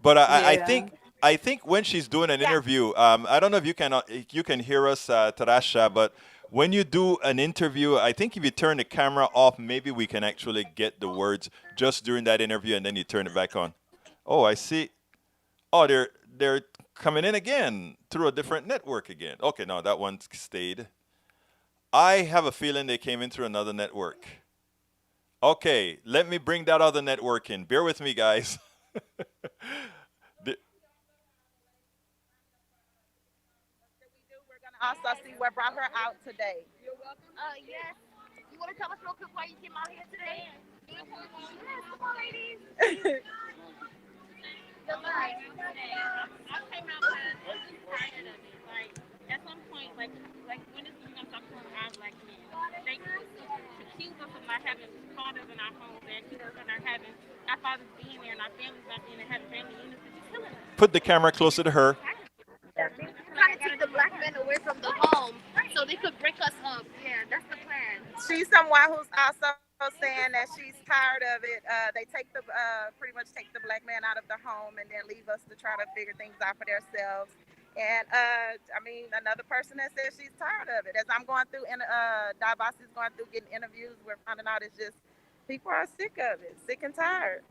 But
Yeah.
I think when she's doing an interview, I don't know if you can hear us, Tarasha, but when you do an interview, I think if you turn the camera off, maybe we can actually get the words just during that interview, and then you turn it back on. Oh, I see. Oh, they're coming in again through a different network again. Okay, no, that one stayed. I have a feeling they came in through another network. Okay, let me bring that other network in. Bear with me, guys. The-
We're gonna also see what brought her out today.
Yes. You want to tell us real quick why you came out here today? Yes, come on, ladies.
I came out because I'm just tired of it. Like, at some point, like when is we gonna stop killing our black men? They accuse us of not having fathers in our homes. They accuse us of not having our fathers being there and our families not being there, having family units. They're just killing us.
Put the camera closer to her.
Trying to take the black men away from the home so they could break us up. Yeah, that's the plan.
She's someone who's also saying that she's tired of it. They pretty much take the black man out of the home and then leave us to try to figure things out for themselves. And another person that says she's tired of it. As I'm going through, and DayeAbasi is going through getting interviews, we're finding out it's just people are sick of it, sick and tired.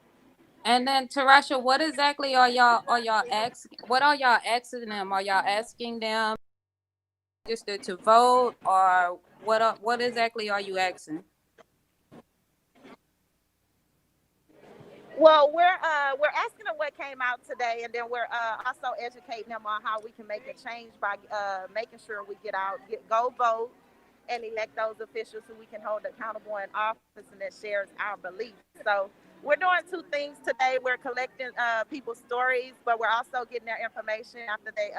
And then Tarasha, what exactly are y'all asking? What are y'all asking them? Are y'all asking them just to vote, or what exactly are you asking?
Well, we're asking them what came out today, and then we're also educating them on how we can make a change by making sure we go vote, and elect those officials who we can hold accountable in office and that shares our beliefs. So we're doing two things today. We're collecting people's stories, but we're also getting their information after they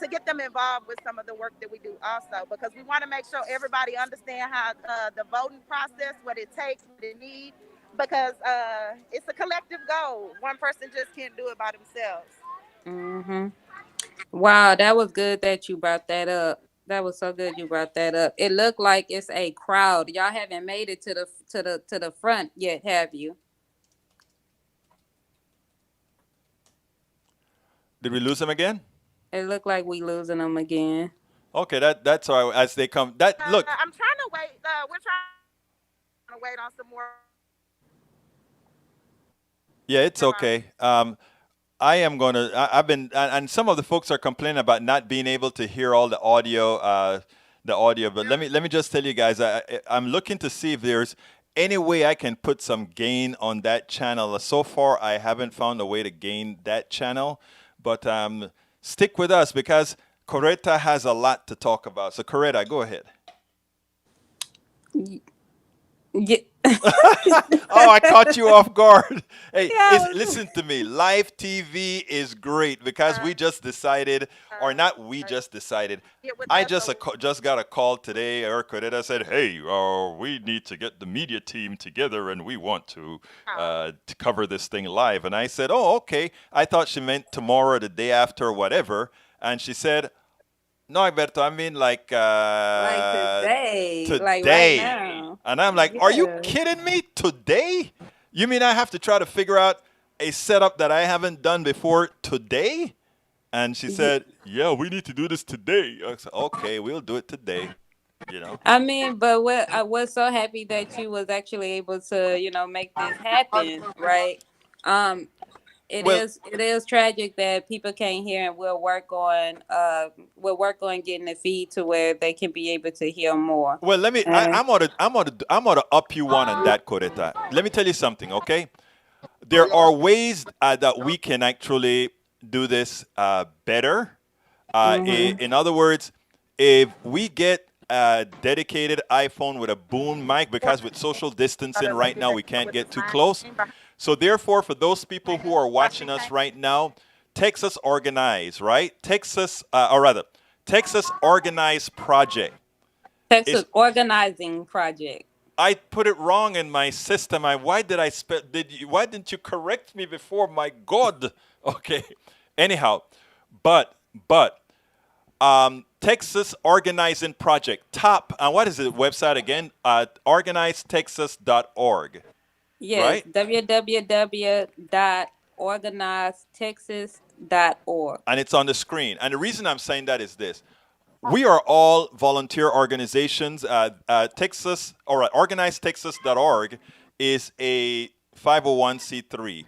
to get them involved with some of the work that we do also, because we want to make sure everybody understand how the voting process, what it takes, what it needs, because it's a collective goal. One person just can't do it by themselves.
Mm-hmm. Wow, that was good that you brought that up. That was so good you brought that up. It looked like it's a crowd. Y'all haven't made it to the front yet, have you?
Did we lose them again?
It looked like we losing them again.
Okay, that's all right. As they come, look.
I'm trying to wait. We're trying to wait on some more.
Yeah, it's okay. I am gonna. I've been, and some of the folks are complaining about not being able to hear all the audio. But let me just tell you guys, I'm looking to see if there's any way I can put some gain on that channel. So far, I haven't found a way to gain that channel, but stick with us because Koretta has a lot to talk about. So Koretta, go ahead.
Yeah.
Oh, I caught you off guard. Hey,
Yeah.
listen to me. Live TV is great because we just decided, or not we just decided. I just got a call today. Koretta said, "Hey, we need to get the media team together and we want to cover this thing live." And I said, "Oh, okay." I thought she meant tomorrow, the day after, whatever. And she said, No, Alberto, I mean like
Like today, like right
today.
now.
And I'm like, are you
Yeah.
kidding me? Today? You mean I have to try to figure out a setup that I haven't done before today? And she
Ye-
said, yeah, we need to do this today. I said, okay, we'll do it today. You know?
I mean, but what I was so happy that you was actually able to, make this happen, right? Um,
Well,
it is tragic that people can't hear, and we'll work on getting the feed to where they can be able to hear more.
well, let me.
And
I'm gonna up you one on that, Koretta. Let me tell you something, okay? There are ways that we can actually do this better.
hmm
In other words, if we get a dedicated iPhone with a boom mic, because with social distancing right now we can't get too close. So therefore, for those people who are watching us right now, Texas Organize, right? Texas Organize Project
Texas
is.
organizing project.
I put it wrong in my system. Why did I spell? Why didn't you correct me before? My God. Okay. Anyhow, but Texas Organizing Project top. And what is the website again? Organizetexas.org,
Yes,
right?
www.organizedtexas.org.
And it's on the screen. And the reason I'm saying that is this: we are all volunteer organizations. Texas, all right, organizedtexas.org is a 501c3.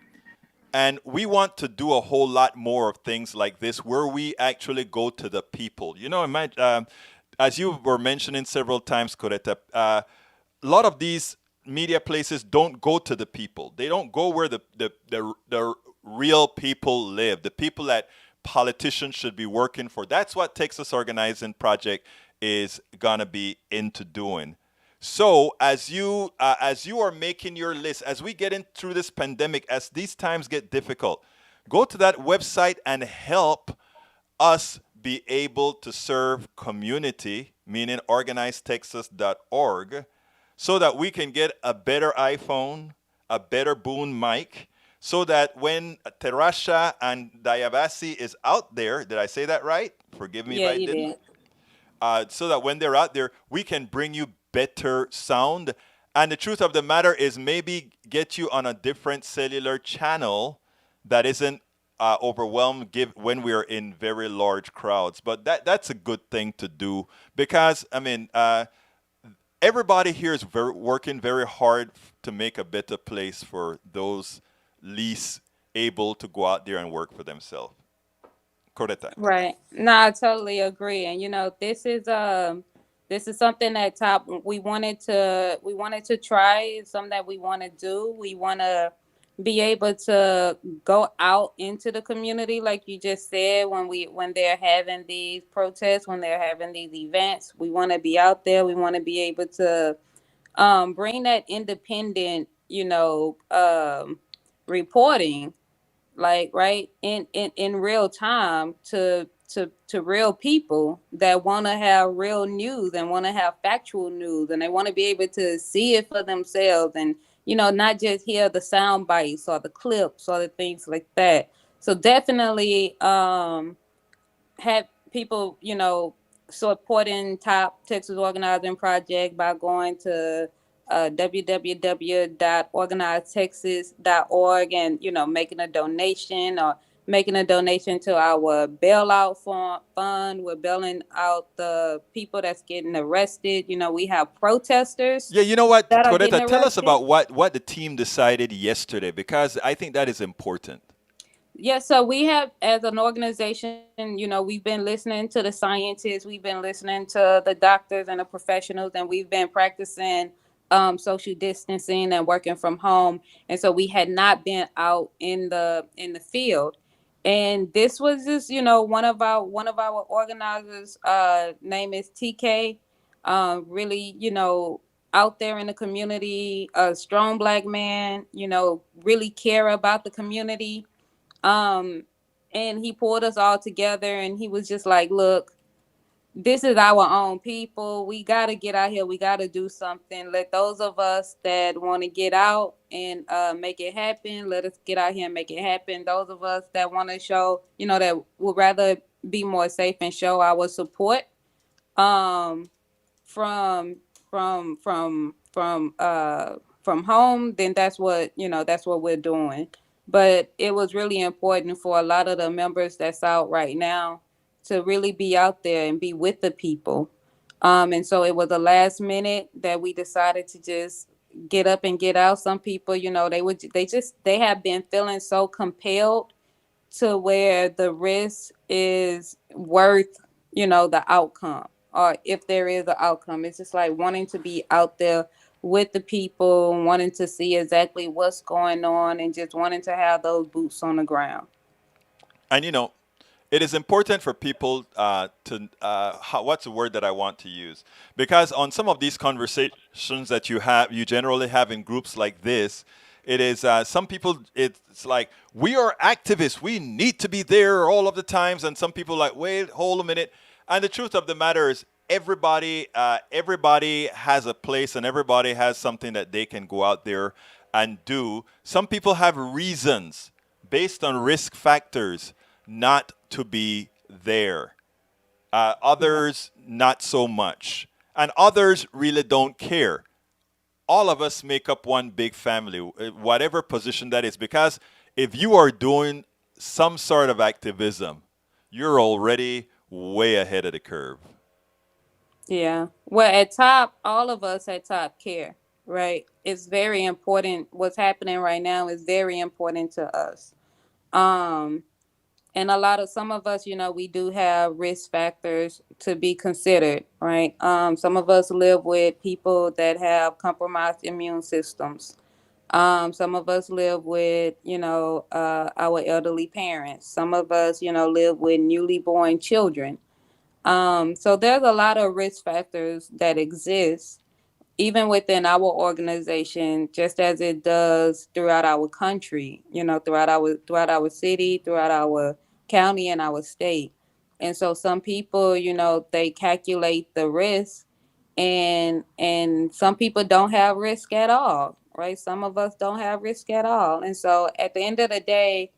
And we want to do a whole lot more of things like this where we actually go to the people. Imagine, as you were mentioning several times, Koretta, a lot of these media places don't go to the people. They don't go where the real people live, the people that politicians should be working for. That's what Texas Organizing Project is gonna be into doing. So as you are making your list, as we get in through this pandemic, as these times get difficult, go to that website and help us be able to serve community, meaning organizedtexas.org, so that we can get a better iPhone, a better boom mic, so that when Tarasha and DayeAbasi is out there, did I say that right? Forgive me if
Yeah,
I
you
didn't.
did.
So that when they're out there, we can bring you better sound. And the truth of the matter is, maybe get you on a different cellular channel that isn't overwhelmed when we are in very large crowds. But that's a good thing to do because I mean, everybody here is working very hard to make a better place for those least able to go out there and work for themselves. Correct.
Right. No, I totally agree. And this is something that top we wanted to try. It's something that we want to do. We want to be able to go out into the community like you just said when they're having these protests, when they're having these events. We want to be out there. We want to be able to bring that independent, reporting, like right in real time to real people that want to have real news and want to have factual news, and they want to be able to see it for themselves, and not just hear the sound bites or the clips or the things like that. So definitely have people, supporting Top Texas Organizing Project by going to www.organizedtexas.org, and making a donation, or making a donation to our bailout fund. We're bailing out the people that's getting arrested. We have protesters
Yeah, you know what,
that are getting
Coretta, tell us
arrested.
about what the team decided yesterday because I think that is important.
Yeah, so we have, as an organization, we've been listening to the scientists, we've been listening to the doctors and the professionals, and we've been practicing social distancing and working from home. And so we had not been out in the field. And this was just, one of our organizers, name is TK, really, out there in the community, a strong black man, really care about the community, um, and he pulled us all together, and he was just like, look, this is our own people. We got to get out here. We got to do something. Let those of us that want to get out and make it happen, let us get out here and make it happen. Those of us that want to show, that would rather be more safe and show our support um from from home, then that's what, that's what we're doing. But it was really important for a lot of the members that's out right now to really be out there and be with the people. And so it was a last minute that we decided to just get up and get out. Some people, they have been feeling so compelled to where the risk is worth, the outcome, or if there is an outcome. It's just like wanting to be out there with the people, wanting to see exactly what's going on, and just wanting to have those boots on the ground.
And it is important for people to what's the word that I want to use? Because on some of these conversations that you generally have in groups like this, it is some people. It's like we are activists. We need to be there all of the times, and some people like wait, hold a minute. And the truth of the matter is, everybody has a place, and everybody has something that they can go out there and do. Some people have reasons based on risk factors not to be there. Others, not so much. And others really don't care. All of us make up one big family, whatever position that is. Because if you are doing some sort of activism, you're already way ahead of the curve.
Yeah. Well, at top, all of us at top care, right? It's very important. What's happening right now is very important to us. Um, and some of us, we do have risk factors to be considered, right? Some of us live with people that have compromised immune systems. Some of us live with, our elderly parents. Some of us, live with newly born children. So there's a lot of risk factors that exist even within our organization, just as it does throughout our country, throughout our city, throughout our county and our state. And so some people, they calculate the risk, and some people don't have risk at all, right? Some of us don't have risk at all. And so at the end of the day,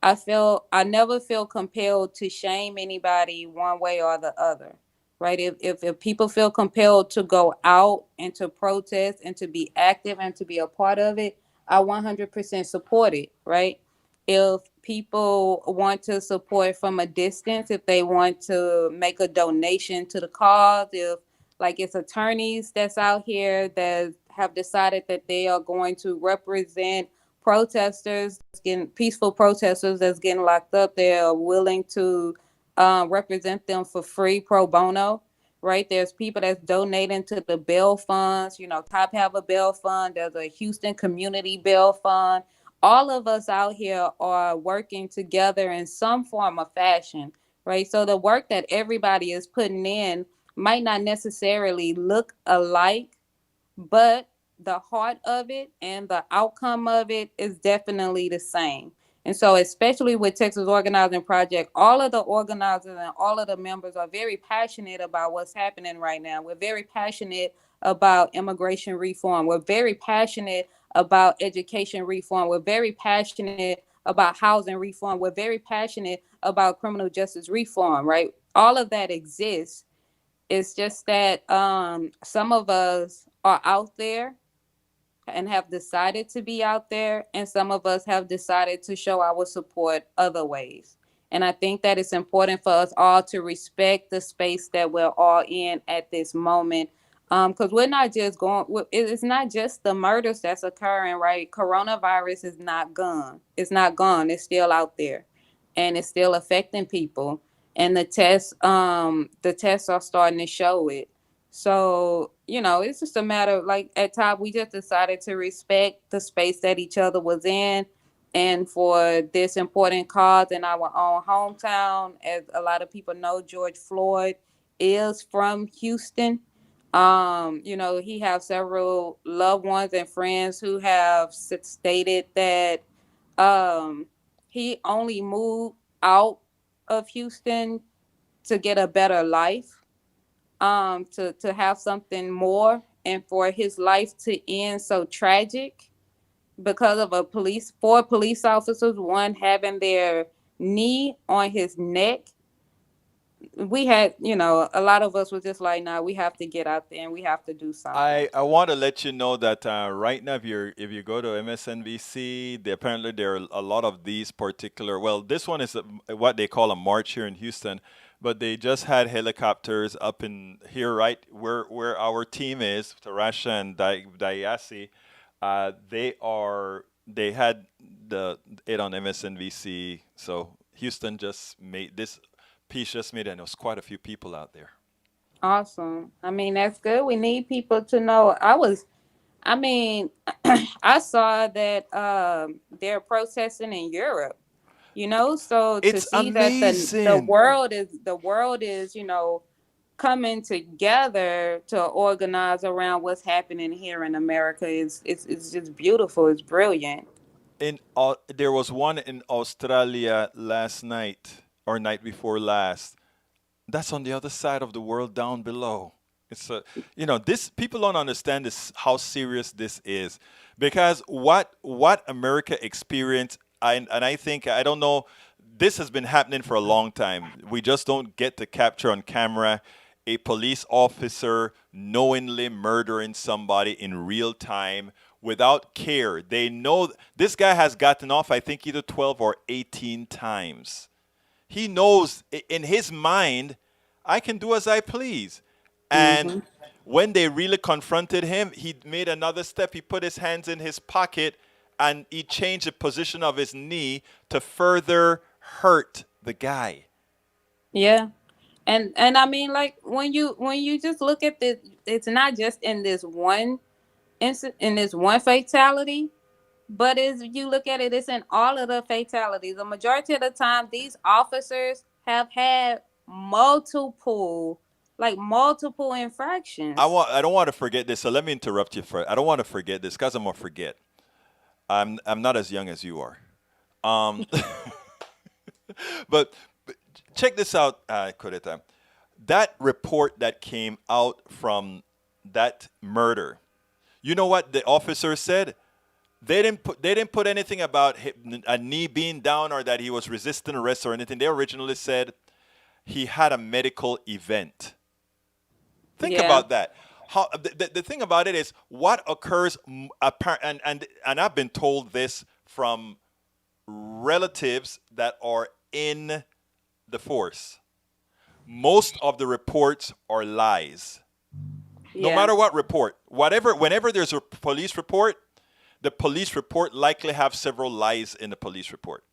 I never feel compelled to shame anybody one way or the other, right? If people feel compelled to go out and to protest and to be active and to be a part of it, I 100% support it, right? If people want to support from a distance, if they want to make a donation to the cause, if like it's attorneys that's out here that have decided that they are going to represent protesters, getting peaceful protesters that's getting locked up, they're willing to represent them for free pro bono, right? There's people that's donating to the bail funds. Top have a bail fund. There's a Houston community bail fund. All of us out here are working together in some form of fashion, right? So the work that everybody is putting in might not necessarily look alike, but the heart of it and the outcome of it is definitely the same. And so, especially with Texas Organizing Project, all of the organizers and all of the members are very passionate about what's happening right now. We're very passionate about immigration reform. We're very passionate about education reform. We're very passionate about housing reform. We're very passionate about criminal justice reform, right? All of that exists. It's just that some of us are out there and have decided to be out there, and some of us have decided to show our support other ways. And I think that it's important for us all to respect the space that we're all in at this moment. Because we're not just it's not just the murders that's occurring, right? Coronavirus is not gone. It's not gone. It's still out there, and it's still affecting people. And the tests are starting to show it. So, it's just a matter of, like, at top, we just decided to respect the space that each other was in. And for this important cause in our own hometown, as a lot of people know, George Floyd is from Houston. He has several loved ones and friends who have stated that um, he only moved out of Houston to get a better life, to have something more, and for his life to end so tragic because of four police officers, one having their knee on his neck, we had, a lot of us was just like, nah, we have to get out there and we have to do something.
I want to let you know that right now, if you go to MSNBC, apparently there are a lot of these particular. Well, this one is what they call a march here in Houston, but they just had helicopters up in here, right where our team is, Tarasha and DayeAbasi. They had it on MSNBC. So Houston just made this piece just made, and there was quite a few people out there.
Awesome. I mean, that's good. We need people to know. I mean, I saw that they're protesting in Europe, so to
It's
see that the
amazing.
world is, coming together to organize around what's happening here in America is it's just beautiful. It's brilliant.
There was one in Australia last night or night before last. That's on the other side of the world down below. It's this people don't understand this how serious this is because what America experienced and I think I don't know this has been happening for a long time. We just don't get to capture on camera a police officer knowingly murdering somebody in real time without care. They know this guy has gotten off I think either 12 or 18 times. He knows in his mind, I can do as I please. And
Hmm.
when they really confronted him, he made another step. He put his hands in his pocket and he changed the position of his knee to further hurt the guy.
Yeah. And I mean, like when you just look at this, it's not just in this one incident, in this one fatality. But as you look at it, it's in all of the fatalities. The majority of the time, these officers have had multiple infractions.
I don't want to forget this, so let me interrupt you for I don't want to forget this because I'm gonna forget. I'm not as young as you are. Um, but check this out, Koretta. That report that came out from that murder. You know what the officer said? They didn't put anything about a knee being down or that he was resisting arrest or anything. They originally said he had a medical event. Think
Yeah.
about that. How the thing about it is what occurs and I've been told this from relatives that are in the force. Most of the reports are lies. No
Yeah.
matter what report, whenever there's a police report, the police report likely have several lies in the police report.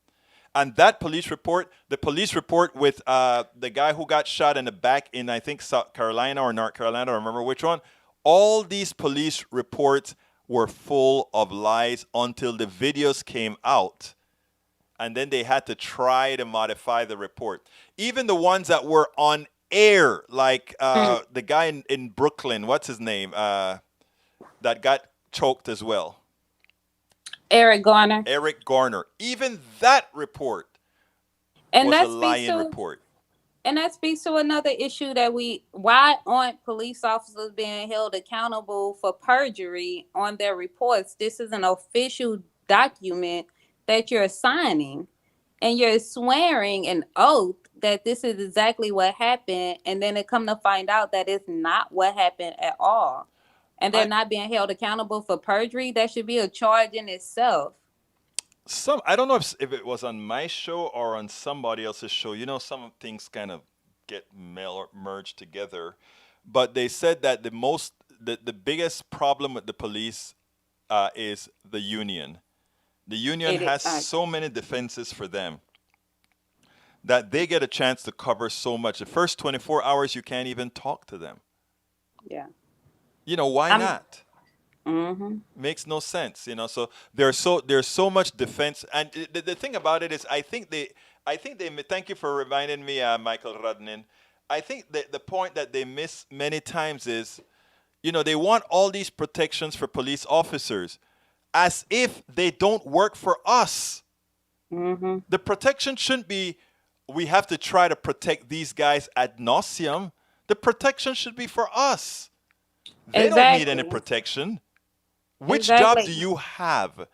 And that the police report with the guy who got shot in the back in I think South Carolina or North Carolina, I don't remember which one. All these police reports were full of lies until the videos came out, and then they had to try to modify the report. Even the ones that were on air, like
Mm.
the guy in Brooklyn, what's his name, that got choked as well.
Eric Garner.
Eric Garner. Even that report
And
was a
that speaks
lying
to
report.
and that speaks to another issue that why aren't police officers being held accountable for perjury on their reports? This is an official document that you're signing, and you're swearing an oath that this is exactly what happened, and then it come to find out that it's not what happened at all, and they're
I
not being held accountable for perjury. That should be a charge in itself.
I don't know if it was on my show or on somebody else's show. Some things kind of get merged together. But they said that the biggest problem with the police is the union. The union
It,
has so many defenses for them that they get a chance to cover so much. The first 24 hours, you can't even talk to them.
yeah.
Why
I'm.
not?
Hmm.
Makes no sense. So there's so much defense, and the thing about it is, I think they thank you for reminding me, Michael Rodnin. I think that the point that they miss many times is, they want all these protections for police officers, as if they don't work for us.
Hmm.
The protection shouldn't be we have to try to protect these guys ad nauseum. The protection should be for us. They don't need any
Exactly.
protection. Which job do
Exactly.
you have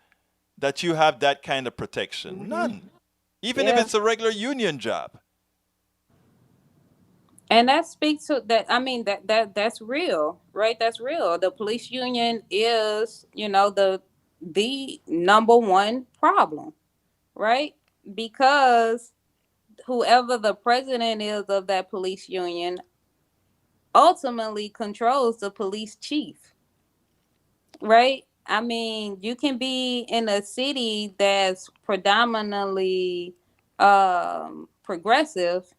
that you have that kind of protection?
Hmm.
None. Even if
Yeah.
it's a regular union job.
And that speaks to that. I mean, that's real, right? That's real. The police union is, the number one problem, right? Because whoever the president is of that police union ultimately controls the police chief, right? I mean, you can be in a city that's predominantly progressive,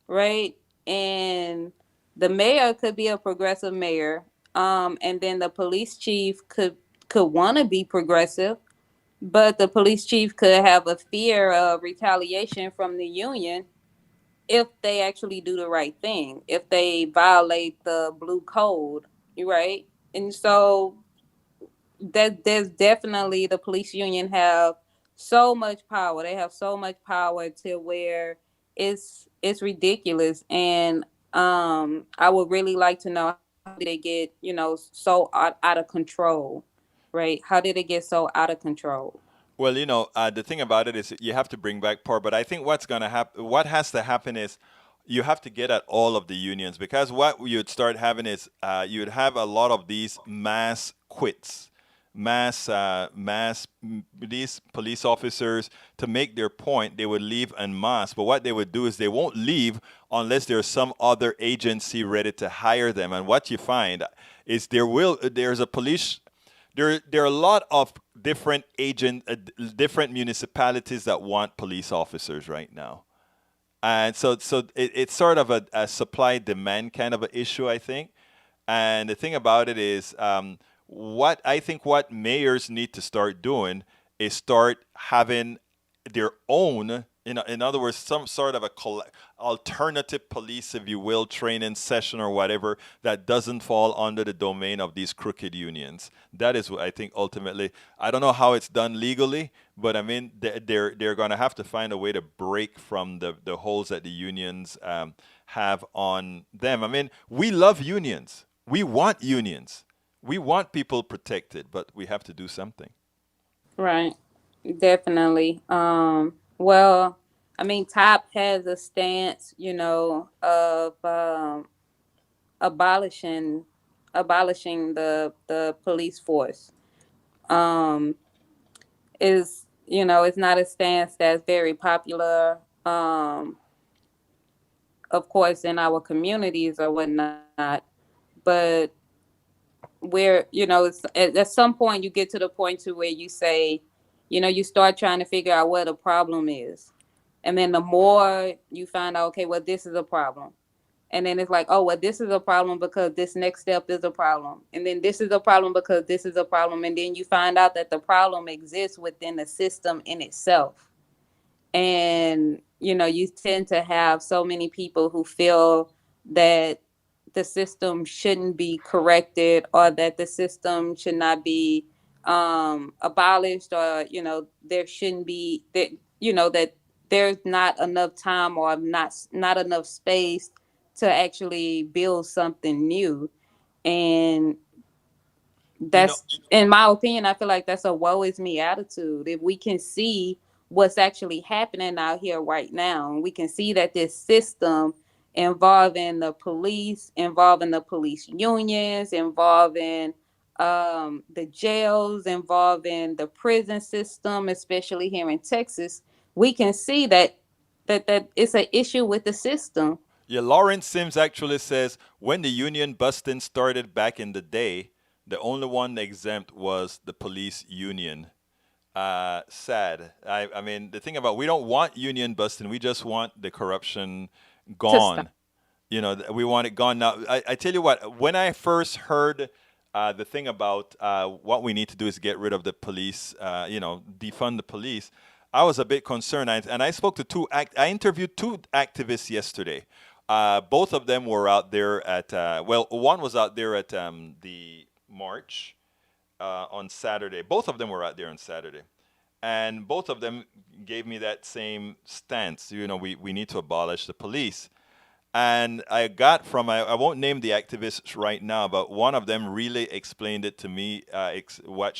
right? And the mayor could be a progressive mayor, and then the police chief could want to be progressive, but the police chief could have a fear of retaliation from the union if they actually do the right thing, if they violate the blue code, right? And so that there's definitely the police union have so much power. They have so much power to where it's ridiculous. And I would really like to know, how did they get, so out of control, right? How did it get so out of control?
Well, the thing about it is you have to bring back power, but I think what's going to happen, what has to happen is you have to get at all of the unions, because what you'd start having is you'd have a lot of these mass quits, these police officers, to make their point, they would leave en masse. But what they would do is they won't leave unless there's some other agency ready to hire them. And what you find is there's a police there are a lot of different municipalities that want police officers right now, and it's sort of a supply demand kind of an issue, I think. And the thing about it is, what mayors need to start doing is start having their own, in other words, some sort of alternative police, if you will, training session or whatever, that doesn't fall under the domain of these crooked unions. That is what I think ultimately. I don't know how it's done legally, but I mean, they're going to have to find a way to break from the holes that the unions have on them. I mean, we love unions. We want unions. We want people protected, but we have to do something.
Right. Definitely. Well, I mean, Top has a stance, of abolishing abolishing the police force. Um, is it's not a stance that's very popular. Of course, in our communities or whatnot, but where it's at some point you get to the point to where you say, you start trying to figure out what the problem is, and then the more you find out, okay, well, this is a problem, and then it's like, oh, well, this is a problem because this next step is a problem, and then this is a problem because this is a problem, and then you find out that the problem exists within the system in itself. And you tend to have so many people who feel that the system shouldn't be corrected, or that the system should not be abolished, or there shouldn't be that, that there's not enough time, or not enough space to actually build something new. And
You know,
that's, in my opinion, I feel like that's a woe is me attitude. If we can see what's actually happening out here right now, and we can see that this system involving the police unions, involving the jails, involving the prison system, especially here in Texas, we can see that it's an issue with the system.
yeah, Lawrence Sims actually says when the union busting started back in the day, the only one exempt was the police union. Sad. I mean, the thing about, we don't want union busting. We just want the corruption
To stop.
gone. We want it gone. Now, I tell you what, when I first heard the thing about what we need to do is get rid of the police, defund the police, I was a bit concerned. And I spoke to I interviewed two activists yesterday. Both of them were out there at, well, one was out there at the march on Saturday. Both of them were out there on Saturday. And both of them gave me that same stance. We need to abolish the police. And I got from, I won't name the activists right now, but one of them really explained it to me, what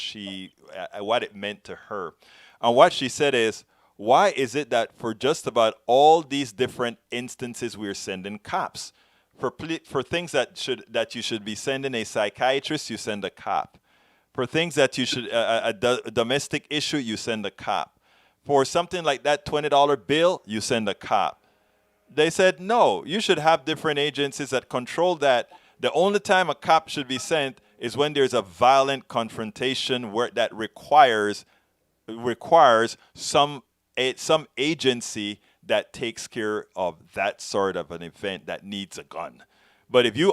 it meant to her. And what she said is, why is it that for just about all these different instances we're sending cops? For things that you should be sending a psychiatrist, you send a cop. For things that you should a domestic issue, you send a cop. For something like that $20 bill, you send a cop. They said no, you should have different agencies that control that. The only time a cop should be sent is when there's a violent confrontation where that requires some agency that takes care of that sort of an event that needs a gun. But if you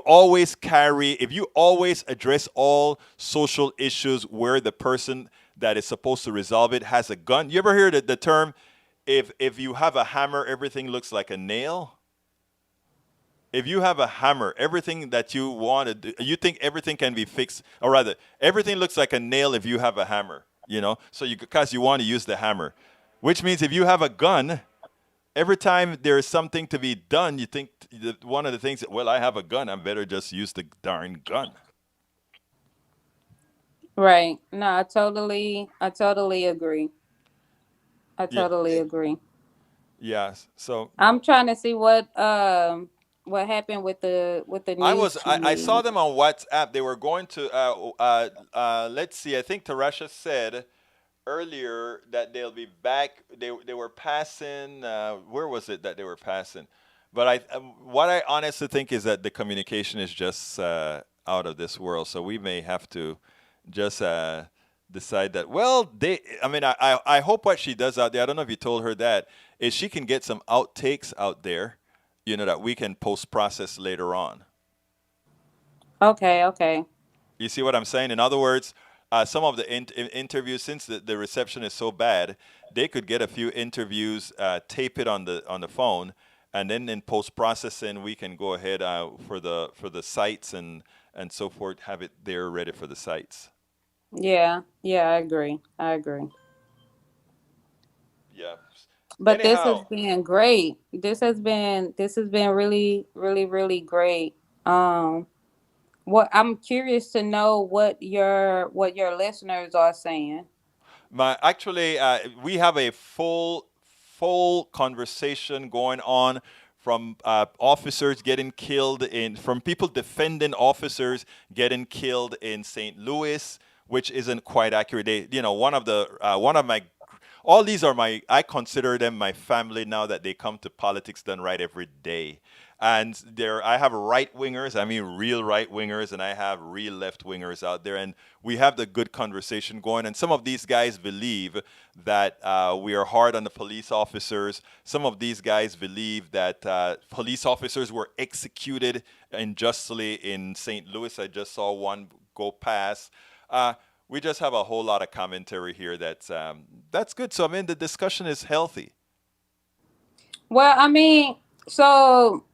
always address all social issues where the person that is supposed to resolve it has a gun, you ever hear the term, if you have a hammer, everything looks like a nail? If you have a hammer, everything that you want to do, you think everything can be fixed, or rather, everything looks like a nail if you have a hammer, so because you want to use the hammer. Which means if you have a gun, every time there is something to be done, you think one of the things, well, I have a gun, I better just use the darn gun.
Right. No, I totally agree. I
Yeah.
totally agree.
Yes. So
I'm trying to see what happened with the news
I saw
feed.
them on WhatsApp. They were going to let's see. I think Tarasha said earlier that they'll be back. They were passing. Where was it that they were passing? But what I honestly think is that the communication is just out of this world. So we may have to just decide that. Well, I mean, I hope what she does out there. I don't know if you told her that is she can get some outtakes out there, that we can post process later on.
Okay, okay.
You see what I'm saying? In other words, some of the interviews, since the reception is so bad, they could get a few interviews, tape it on the phone, and then in post processing, we can go ahead for the sites and so forth, have it there ready for the sites.
Yeah, yeah, I agree.
Yeah.
But this has
Anyhow,
been great. This has been really, really, really great. Um, what I'm curious to know what your listeners are saying.
actually, we have a full conversation going on from officers getting killed from people defending officers getting killed in St. Louis, which isn't quite accurate. One of my all these are I consider them my family now that they come to politics done right every day. And I have right wingers, I mean real right wingers, and I have real left wingers out there, and we have the good conversation going. And some of these guys believe that we are hard on the police officers. Some of these guys believe that police officers were executed unjustly in St. Louis. I just saw one go past. Uh, we just have a whole lot of commentary here that's good. So I mean, the discussion is healthy.
Well, I mean, so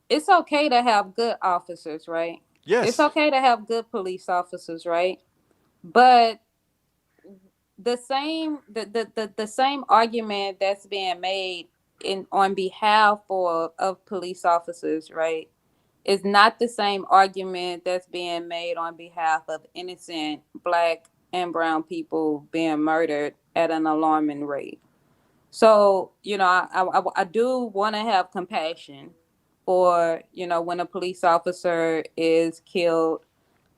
it's okay to have good officers, right? It's
Yes.
okay to have good police officers, right? But the same argument that's being made in on behalf of police officers, right, is not the same argument that's being made on behalf of innocent black and brown people being murdered at an alarming rate. So, I do want to have compassion for, when a police officer is killed.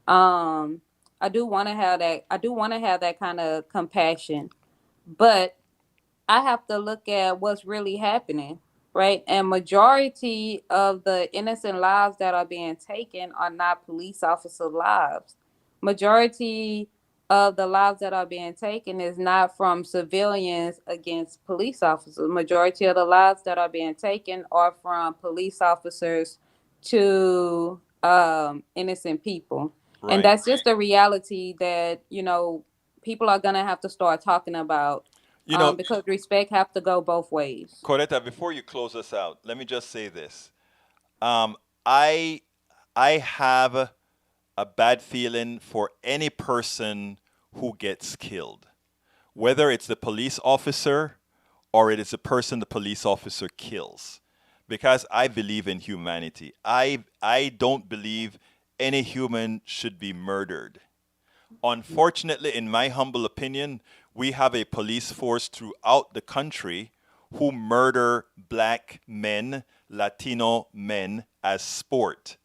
Um, I do want to have that. I do want to have that kind of compassion, but I have to look at what's really happening, right? And majority of the innocent lives that are being taken are not police officer lives. Majority of the lives that are being taken is not from civilians against police officers. Majority of the lives that are being taken are from police officers to innocent people. And
Right.
that's just a reality that, people are going to have to start talking about,
You know,
because respect have to go both ways.
Coretta, before you close us out, let me just say this. Um, I I have a bad feeling for any person who gets killed, whether it's the police officer or it is the person the police officer kills, because I believe in humanity. I don't believe any human should be murdered. Unfortunately, in my humble opinion, we have a police force throughout the country who murder black men Latino men as sport.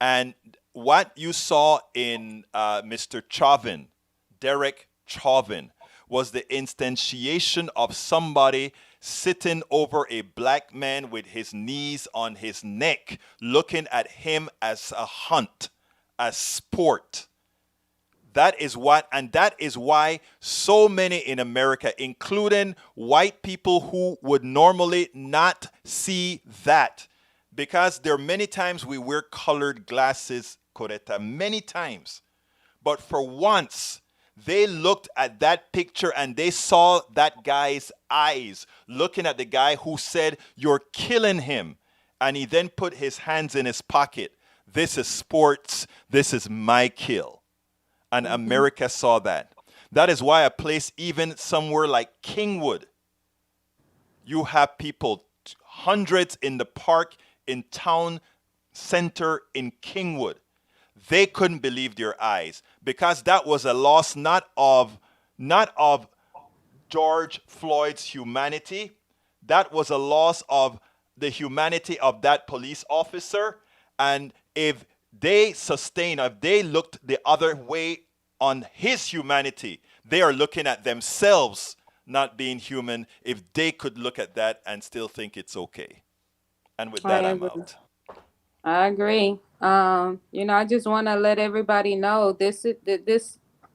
And what you saw in Mr. Chauvin, Derek Chauvin, was the instantiation of somebody sitting over a black man with his knees on his neck, looking at him as a hunt, as sport. That is why so many in America, including white people who would normally not see that, because there are many times we wear colored glasses, Koretta, many times. But for once, they looked at that picture and they saw that guy's eyes looking at the guy who said, "You're killing him." And he then put his hands in his pocket. This is sports. This is my kill. And America saw that. That is why a place even somewhere like Kingwood, you have people, hundreds in the park in town center in Kingwood. They couldn't believe their eyes, because that was a loss not of George Floyd's humanity. That was a loss of the humanity of that police officer. And if they looked the other way on his humanity, they are looking at themselves not being human, if they could look at that and still think it's okay. And with that, I'm out.
I agree. I just want to let everybody know this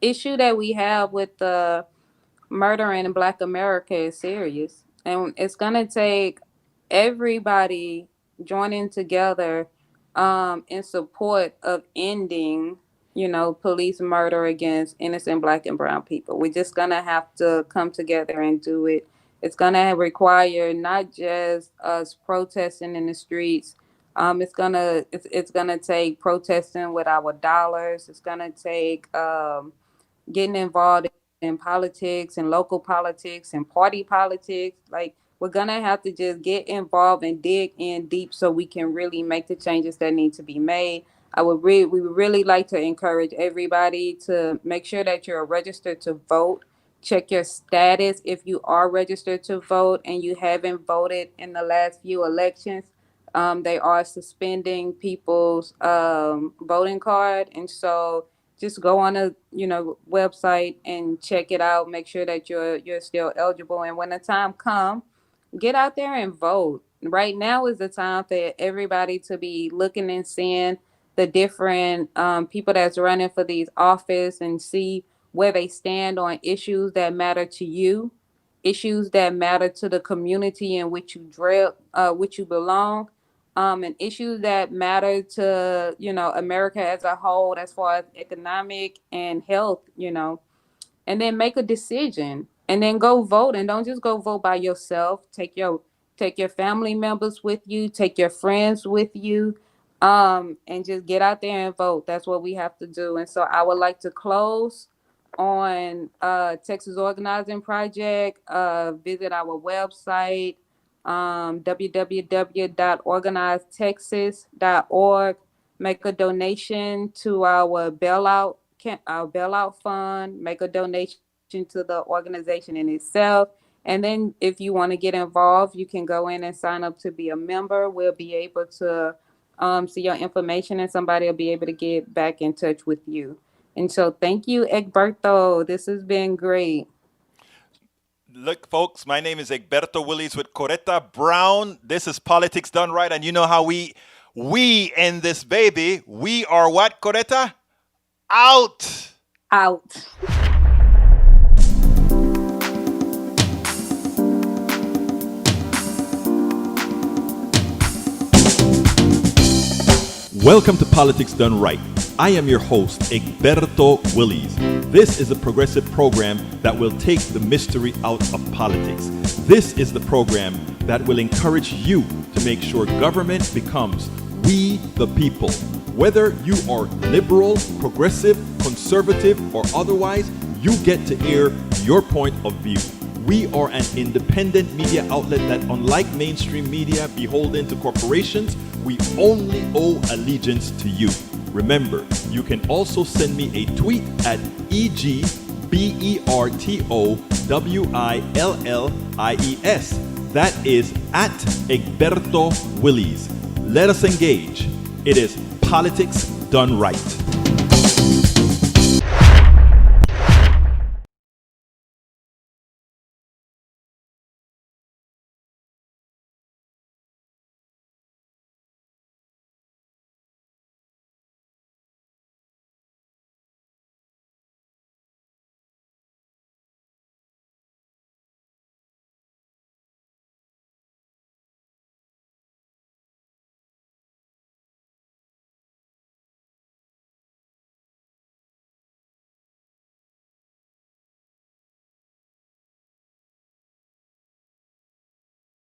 issue that we have with the murder in Black America is serious, and it's gonna take everybody joining together in support of ending, police murder against innocent Black and brown people. We're just gonna have to come together and do it. It's gonna require not just us protesting in the streets. It's gonna take protesting with our dollars. It's gonna take getting involved in politics and local politics and party politics. Like, we're gonna have to just get involved and dig in deep so we can really make the changes that need to be made. We would really like to encourage everybody to make sure that you're registered to vote. Check your status if you are registered to vote and you haven't voted in the last few elections. They are suspending people's voting card, and so just go on a website and check it out. Make sure that you're still eligible, and when the time comes, get out there and vote. Right now is the time for everybody to be looking and seeing the different people that's running for these office and see where they stand on issues that matter to you, issues that matter to the community in which which you belong, and issues that matter to America as a whole, as far as economic and health, and then make a decision and then go vote. And don't just go vote by yourself. Take your family members with you, take your friends with you, and just get out there and vote. That's what we have to do. And so I would like to close on Texas Organizing Project. Visit our website, www.organizetexas.org. Make a donation to our bailout fund. Make a donation to the organization in itself. And then if you want to get involved, you can go in and sign up to be a member. We'll be able to see your information, and somebody will be able to get back in touch with you. And so thank you, Egberto. This has been great.
Look, folks, my name is Egberto Willies with Koretta Brown. This is Politics Done Right. And you know how we in this baby, we are what, Koretta? Out.
Out.
Welcome to Politics Done Right. I am your host, Egberto Willies. This is a progressive program that will take the mystery out of politics. This is the program that will encourage you to make sure government becomes we the people. Whether you are liberal, progressive, conservative, or otherwise, you get to air your point of view. We are an independent media outlet that, unlike mainstream media beholden to corporations, we only owe allegiance to you. Remember, you can also send me a tweet at EGBERTOWILLIES. That is at Egberto Willies. Let us engage. It is politics done right.